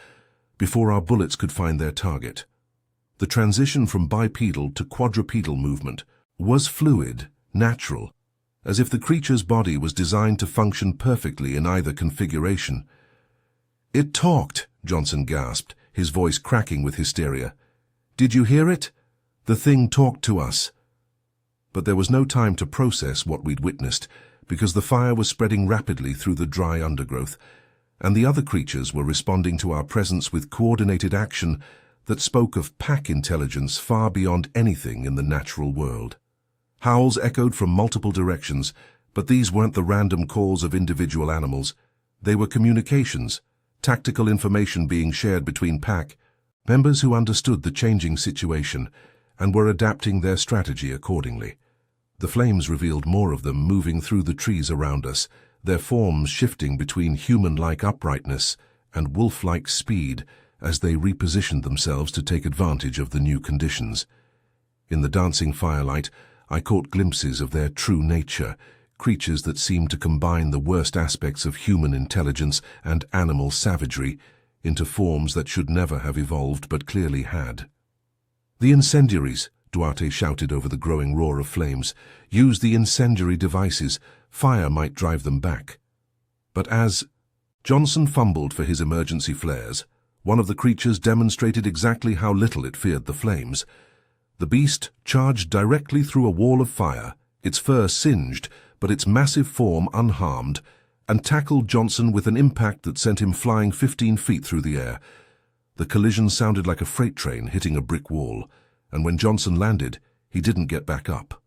before our bullets could find their target. The transition from bipedal to quadrupedal movement was fluid, natural, as if the creature's body was designed to function perfectly in either configuration. "It talked," Johnson gasped, his voice cracking with hysteria. "Did you hear it? The thing talked to us." But there was no time to process what we'd witnessed, because the fire was spreading rapidly through the dry undergrowth, and the other creatures were responding to our presence with coordinated action that spoke of pack intelligence far beyond anything in the natural world. Howls echoed from multiple directions, but these weren't the random calls of individual animals. They were communications, tactical information being shared between pack members who understood the changing situation and were adapting their strategy accordingly. The flames revealed more of them moving through the trees around us, their forms shifting between human-like uprightness and wolf-like speed as they repositioned themselves to take advantage of the new conditions. In the dancing firelight, I caught glimpses of their true nature, creatures that seemed to combine the worst aspects of human intelligence and animal savagery into forms that should never have evolved but clearly had. "The incendiaries," Duarte shouted over the growing roar of flames. "Use the incendiary devices. Fire might drive them back." But as Johnson fumbled for his emergency flares, one of the creatures demonstrated exactly how little it feared the flames. The beast charged directly through a wall of fire, its fur singed, but its massive form unharmed, and tackled Johnson with an impact that sent him flying 15 feet through the air. The collision sounded like a freight train hitting a brick wall, and when Johnson landed, he didn't get back up.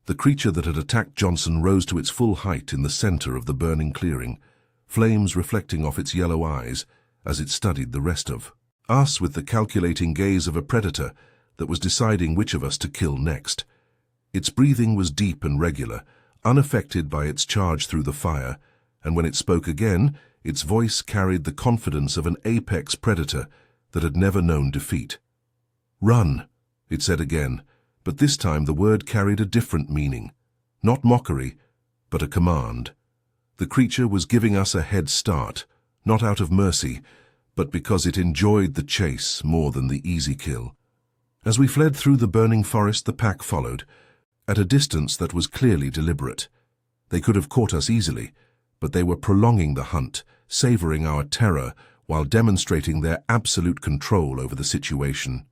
The creature that had attacked Johnson rose to its full height in the center of the burning clearing, flames reflecting off its yellow eyes as it studied the rest of us with the calculating gaze of a predator that was deciding which of us to kill next. Its breathing was deep and regular, unaffected by its charge through the fire, and when it spoke again, its voice carried the confidence of an apex predator that had never known defeat. "Run," it said again, but this time the word carried a different meaning. Not mockery, but a command. The creature was giving us a head start, not out of mercy, but because it enjoyed the chase more than the easy kill. As we fled through the burning forest, the pack followed, at a distance that was clearly deliberate. They could have caught us easily, but they were prolonging the hunt, savoring our terror while demonstrating their absolute control over the situation.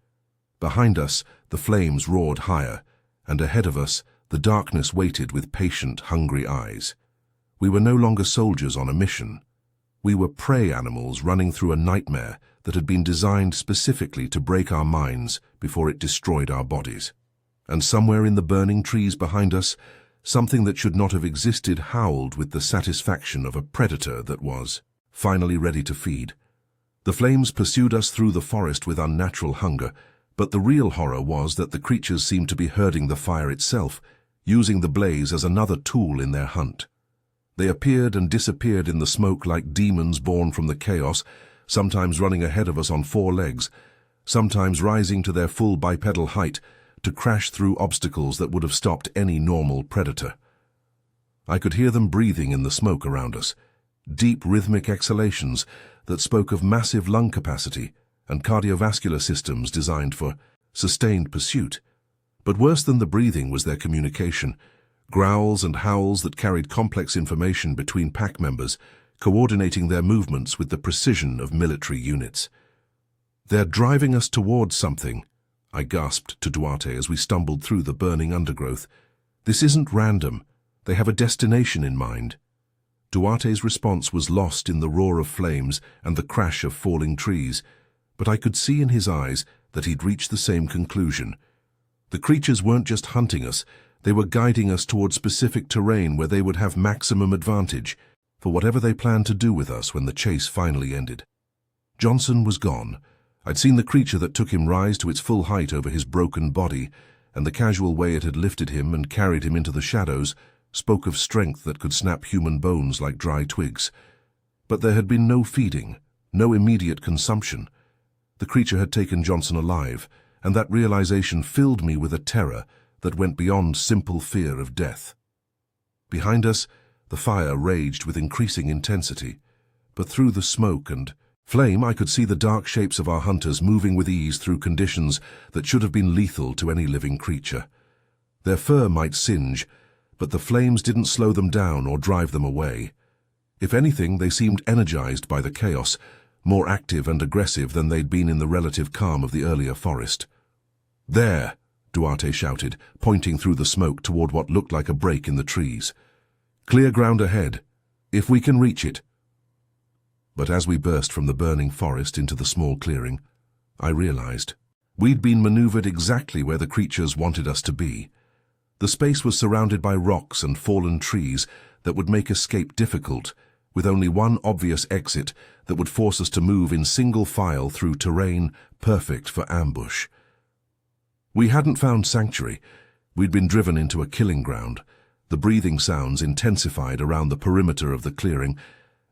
Behind us, the flames roared higher, and ahead of us, the darkness waited with patient, hungry eyes. We were no longer soldiers on a mission. We were prey animals running through a nightmare that had been designed specifically to break our minds before it destroyed our bodies. And somewhere in the burning trees behind us, something that should not have existed howled with the satisfaction of a predator that was finally ready to feed. The flames pursued us through the forest with unnatural hunger, but the real horror was that the creatures seemed to be herding the fire itself, using the blaze as another tool in their hunt. They appeared and disappeared in the smoke like demons born from the chaos, sometimes running ahead of us on 4 legs, sometimes rising to their full bipedal height to crash through obstacles that would have stopped any normal predator. I could hear them breathing in the smoke around us, deep rhythmic exhalations that spoke of massive lung capacity and cardiovascular systems designed for sustained pursuit. But worse than the breathing was their communication, growls and howls that carried complex information between pack members, coordinating their movements with the precision of military units. "They're driving us towards something," I gasped to Duarte as we stumbled through the burning undergrowth. "This isn't random. They have a destination in mind." Duarte's response was lost in the roar of flames and the crash of falling trees, but I could see in his eyes that he'd reached the same conclusion. The creatures weren't just hunting us, They were guiding us toward specific terrain where they would have maximum advantage for whatever they planned to do with us when the chase finally ended. Johnson was gone. I'd seen the creature that took him rise to its full height over his broken body, and the casual way it had lifted him and carried him into the shadows spoke of strength that could snap human bones like dry twigs. But there had been no feeding, no immediate consumption. The creature had taken Johnson alive, and that realization filled me with a terror that went beyond simple fear of death. Behind us, the fire raged with increasing intensity, but through the smoke and flame I could see the dark shapes of our hunters moving with ease through conditions that should have been lethal to any living creature. Their fur might singe, but the flames didn't slow them down or drive them away. If anything, they seemed energized by the chaos, more active and aggressive than they'd been in the relative calm of the earlier forest. "There!" Duarte shouted, pointing through the smoke toward what looked like a break in the trees. "Clear ground ahead, if we can reach it." But as we burst from the burning forest into the small clearing, I realized we'd been maneuvered exactly where the creatures wanted us to be. The space was surrounded by rocks and fallen trees that would make escape difficult, with only one obvious exit that would force us to move in single file through terrain perfect for ambush. We hadn't found sanctuary. We'd been driven into a killing ground. The breathing sounds intensified around the perimeter of the clearing,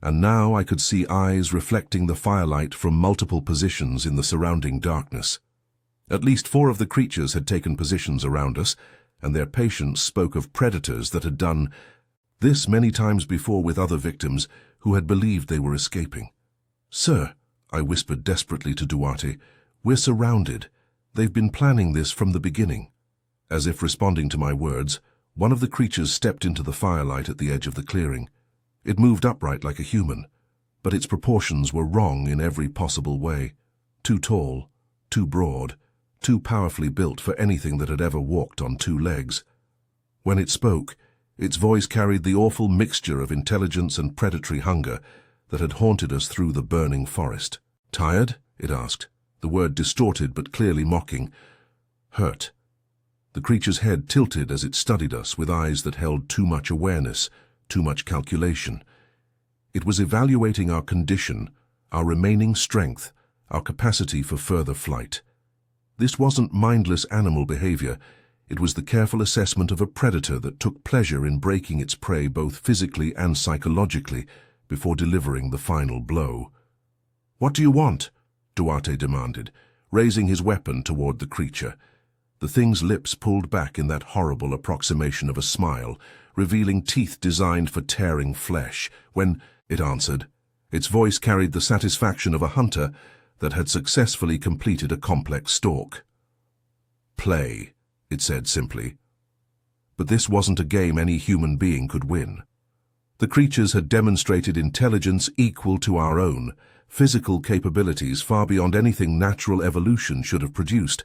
and now I could see eyes reflecting the firelight from multiple positions in the surrounding darkness. At least 4 of the creatures had taken positions around us, and their patience spoke of predators that had done this many times before with other victims who had believed they were escaping. "Sir," I whispered desperately to Duarte, "we're surrounded. They've been planning this from the beginning." As if responding to my words, one of the creatures stepped into the firelight at the edge of the clearing. It moved upright like a human, but its proportions were wrong in every possible way. Too tall, too broad, too powerfully built for anything that had ever walked on 2 legs. When it spoke, its voice carried the awful mixture of intelligence and predatory hunger that had haunted us through the burning forest. "Tired?" it asked, the word distorted but clearly mocking. "Hurt." The creature's head tilted as it studied us with eyes that held too much awareness, too much calculation. It was evaluating our condition, our remaining strength, our capacity for further flight. This wasn't mindless animal behavior. It was the careful assessment of a predator that took pleasure in breaking its prey both physically and psychologically before delivering the final blow. "What do you want?" Duarte demanded, raising his weapon toward the creature. The thing's lips pulled back in that horrible approximation of a smile, revealing teeth designed for tearing flesh. When it answered, its voice carried the satisfaction of a hunter that had successfully completed a complex stalk. "Play," it said simply. But this wasn't a game any human being could win. The creatures had demonstrated intelligence equal to our own, physical capabilities far beyond anything natural evolution should have produced,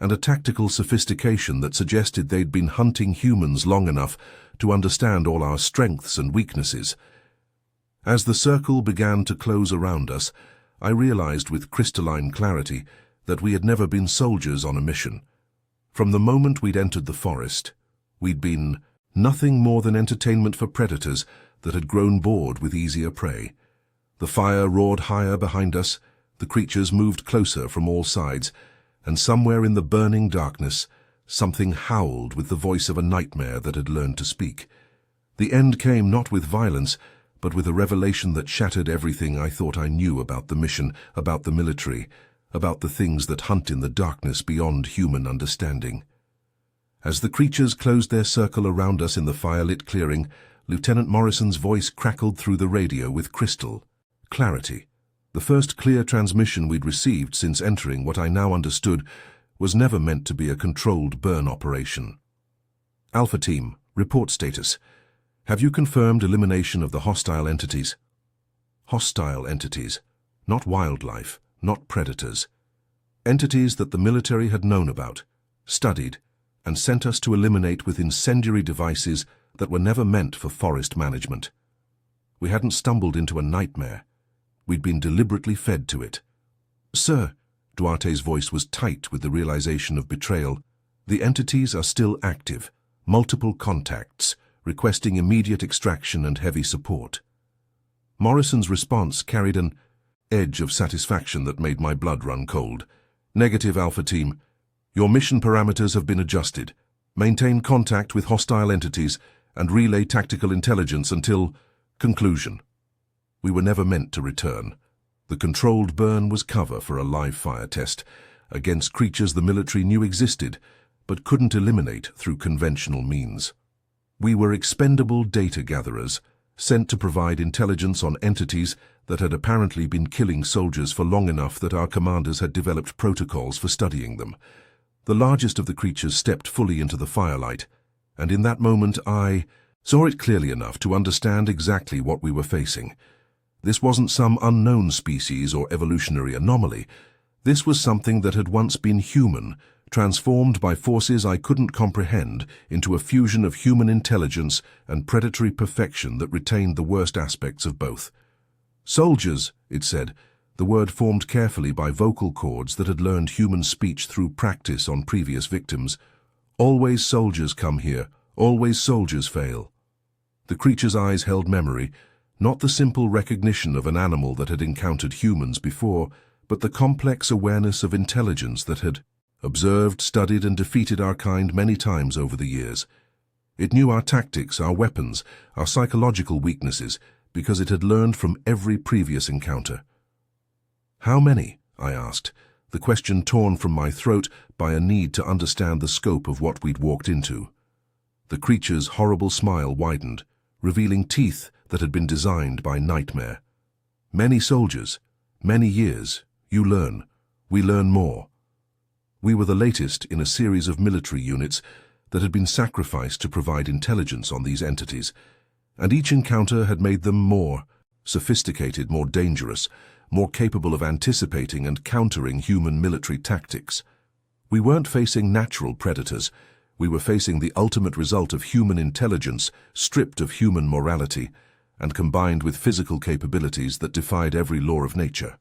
and a tactical sophistication that suggested they'd been hunting humans long enough to understand all our strengths and weaknesses. As the circle began to close around us, I realized with crystalline clarity that we had never been soldiers on a mission. From the moment we'd entered the forest, we'd been nothing more than entertainment for predators that had grown bored with easier prey. The fire roared higher behind us, the creatures moved closer from all sides, and somewhere in the burning darkness, something howled with the voice of a nightmare that had learned to speak. The end came not with violence, but with a revelation that shattered everything I thought I knew about the mission, about the military, about the things that hunt in the darkness beyond human understanding. As the creatures closed their circle around us in the firelit clearing, Lieutenant Morrison's voice crackled through the radio with crystal clarity. The first clear transmission we'd received since entering what I now understood was never meant to be a controlled burn operation. "Alpha Team, report status. Have you confirmed elimination of the hostile entities?" Hostile entities, not wildlife, not predators. Entities that the military had known about, studied, and sent us to eliminate with incendiary devices that were never meant for forest management. We hadn't stumbled into a nightmare. We'd been deliberately fed to it. "Sir," Duarte's voice was tight with the realization of betrayal, "the entities are still active. multiple contacts, requesting immediate extraction and heavy support. Morrison's response carried an edge of satisfaction that made my blood run cold. Negative, Alpha Team. Your mission parameters have been adjusted. Maintain contact with hostile entities and relay tactical intelligence until conclusion. We were never meant to return. The controlled burn was cover for a live fire test against creatures the military knew existed but couldn't eliminate through conventional means. We were expendable data gatherers, sent to provide intelligence on entities that had apparently been killing soldiers for long enough that our commanders had developed protocols for studying them. The largest of the creatures stepped fully into the firelight, and in that moment I saw it clearly enough to understand exactly what we were facing. This wasn't some unknown species or evolutionary anomaly. This was something that had once been human, transformed by forces I couldn't comprehend into a fusion of human intelligence and predatory perfection that retained the worst aspects of both. Soldiers, it said, the word formed carefully by vocal cords that had learned human speech through practice on previous victims. Always soldiers come here, always soldiers fail. The creature's eyes held memory, not the simple recognition of an animal that had encountered humans before, but the complex awareness of intelligence that had observed, studied, and defeated our kind many times over the years. It knew our tactics, our weapons, our psychological weaknesses, because it had learned from every previous encounter. How many? I asked, the question torn from my throat by a need to understand the scope of what we'd walked into. The creature's horrible smile widened, revealing teeth that had been designed by nightmare. Many soldiers, many years, you learn, we learn more. We were the latest in a series of military units that had been sacrificed to provide intelligence on these entities, and each encounter had made them more sophisticated, more dangerous, more capable of anticipating and countering human military tactics. We weren't facing natural predators. We were facing the ultimate result of human intelligence, stripped of human morality, and combined with physical capabilities that defied every law of nature.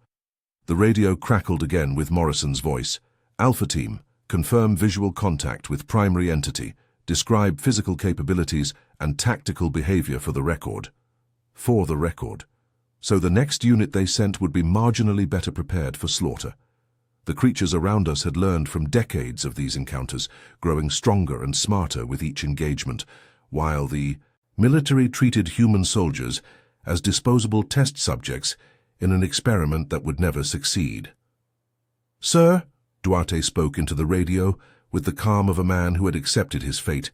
The radio crackled again with Morrison's voice. Alpha Team, confirm visual contact with primary entity, describe physical capabilities and tactical behavior for the record. For the record. So the next unit they sent would be marginally better prepared for slaughter. The creatures around us had learned from decades of these encounters, growing stronger and smarter with each engagement, while the military treated human soldiers as disposable test subjects in an experiment that would never succeed. Sir, Duarte spoke into the radio with the calm of a man who had accepted his fate.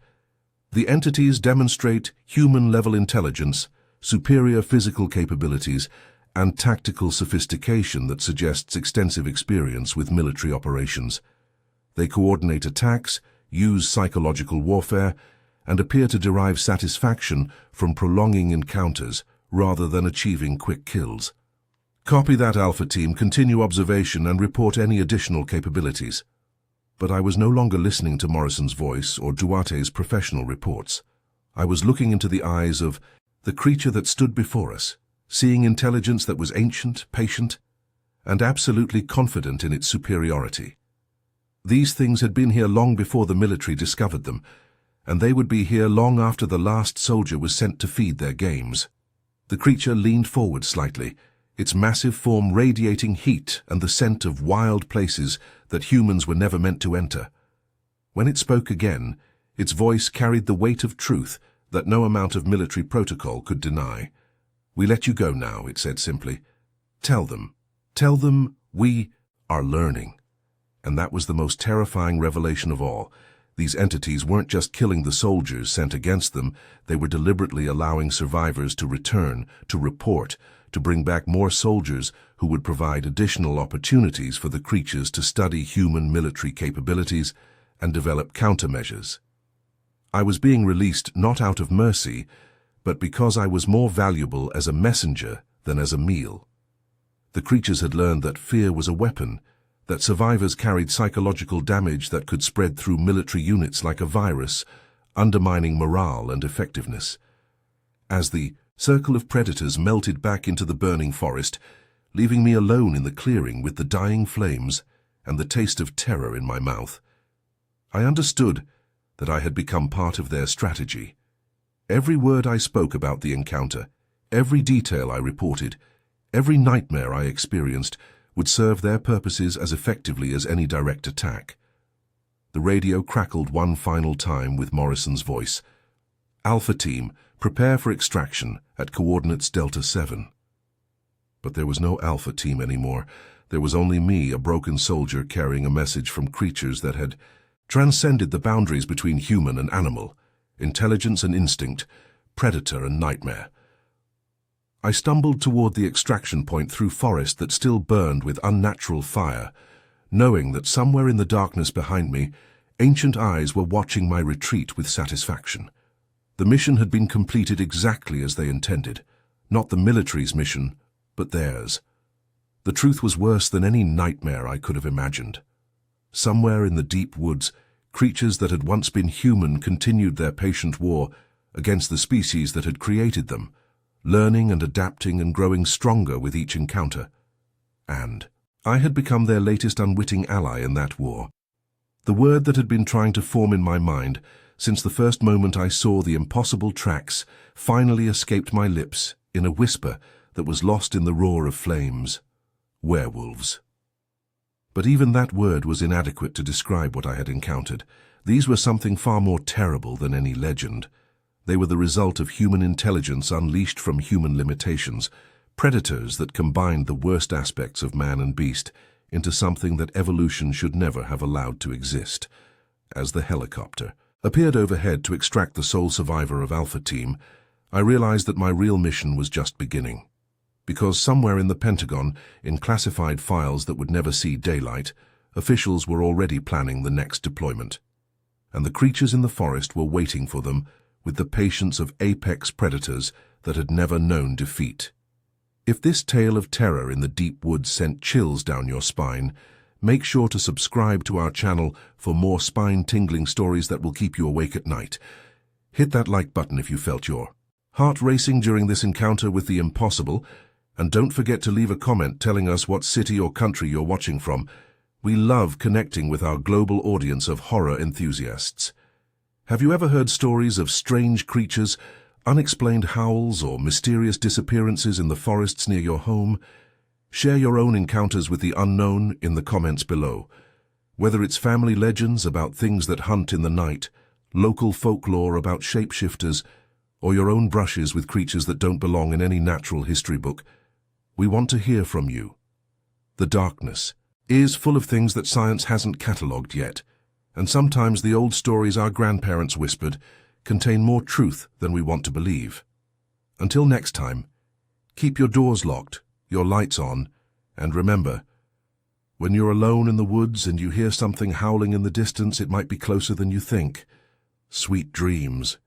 The entities demonstrate human-level intelligence, superior physical capabilities, and tactical sophistication that suggests extensive experience with military operations. They coordinate attacks, use psychological warfare, and appear to derive satisfaction from prolonging encounters rather than achieving quick kills. Copy that, Alpha Team. Continue observation and report any additional capabilities. But I was no longer listening to Morrison's voice or Duarte's professional reports. I was looking into the eyes of the creature that stood before us, seeing intelligence that was ancient, patient, and absolutely confident in its superiority. These things had been here long before the military discovered them, and they would be here long after the last soldier was sent to feed their games. The creature leaned forward slightly, its massive form radiating heat and the scent of wild places that humans were never meant to enter. When it spoke again, its voice carried the weight of truth that no amount of military protocol could deny. We let you go now, it said simply. Tell them we are learning. And that was the most terrifying revelation of all. These entities weren't just killing the soldiers sent against them, they were deliberately allowing survivors to return, to report, to bring back more soldiers who would provide additional opportunities for the creatures to study human military capabilities and develop countermeasures. I was being released not out of mercy, but because I was more valuable as a messenger than as a meal. The creatures had learned that fear was a weapon, that survivors carried psychological damage that could spread through military units like a virus, undermining morale and effectiveness. As the circle of predators melted back into the burning forest, leaving me alone in the clearing with the dying flames and the taste of terror in my mouth, I understood that I had become part of their strategy. Every word I spoke about the encounter, every detail I reported, every nightmare I experienced would serve their purposes as effectively as any direct attack. The radio crackled one final time with Morrison's voice. "Alpha Team, prepare for extraction at coordinates Delta 7. But there was no Alpha Team anymore. There was only me, a broken soldier carrying a message from creatures that had transcended the boundaries between human and animal, intelligence and instinct, predator and nightmare. I stumbled toward the extraction point through forest that still burned with unnatural fire, knowing that somewhere in the darkness behind me, ancient eyes were watching my retreat with satisfaction. The mission had been completed exactly as they intended, not the military's mission, but theirs. The truth was worse than any nightmare I could have imagined. Somewhere in the deep woods, creatures that had once been human continued their patient war against the species that had created them, learning and adapting and growing stronger with each encounter. And I had become their latest unwitting ally in that war. The word that had been trying to form in my mind since the first moment I saw the impossible tracks finally escaped my lips in a whisper that was lost in the roar of flames. Werewolves. But even that word was inadequate to describe what I had encountered. These were something far more terrible than any legend. They were the result of human intelligence unleashed from human limitations, predators that combined the worst aspects of man and beast into something that evolution should never have allowed to exist. As the helicopter appeared overhead to extract the sole survivor of Alpha Team, I realized that my real mission was just beginning. Because somewhere in the Pentagon, in classified files that would never see daylight, officials were already planning the next deployment. And the creatures in the forest were waiting for them with the patience of apex predators that had never known defeat. If this tale of terror in the deep woods sent chills down your spine, make sure to subscribe to our channel for more spine-tingling stories that will keep you awake at night. Hit that like button if you felt your heart racing during this encounter with the impossible, and don't forget to leave a comment telling us what city or country you're watching from. We love connecting with our global audience of horror enthusiasts. Have you ever heard stories of strange creatures, unexplained howls, or mysterious disappearances in the forests near your home? Share your own encounters with the unknown in the comments below. Whether it's family legends about things that hunt in the night, local folklore about shapeshifters, or your own brushes with creatures that don't belong in any natural history book, we want to hear from you. The darkness is full of things that science hasn't catalogued yet, and sometimes the old stories our grandparents whispered contain more truth than we want to believe. Until next time, keep your doors locked, your lights on, and remember, when you're alone in the woods and you hear something howling in the distance, it might be closer than you think. Sweet dreams.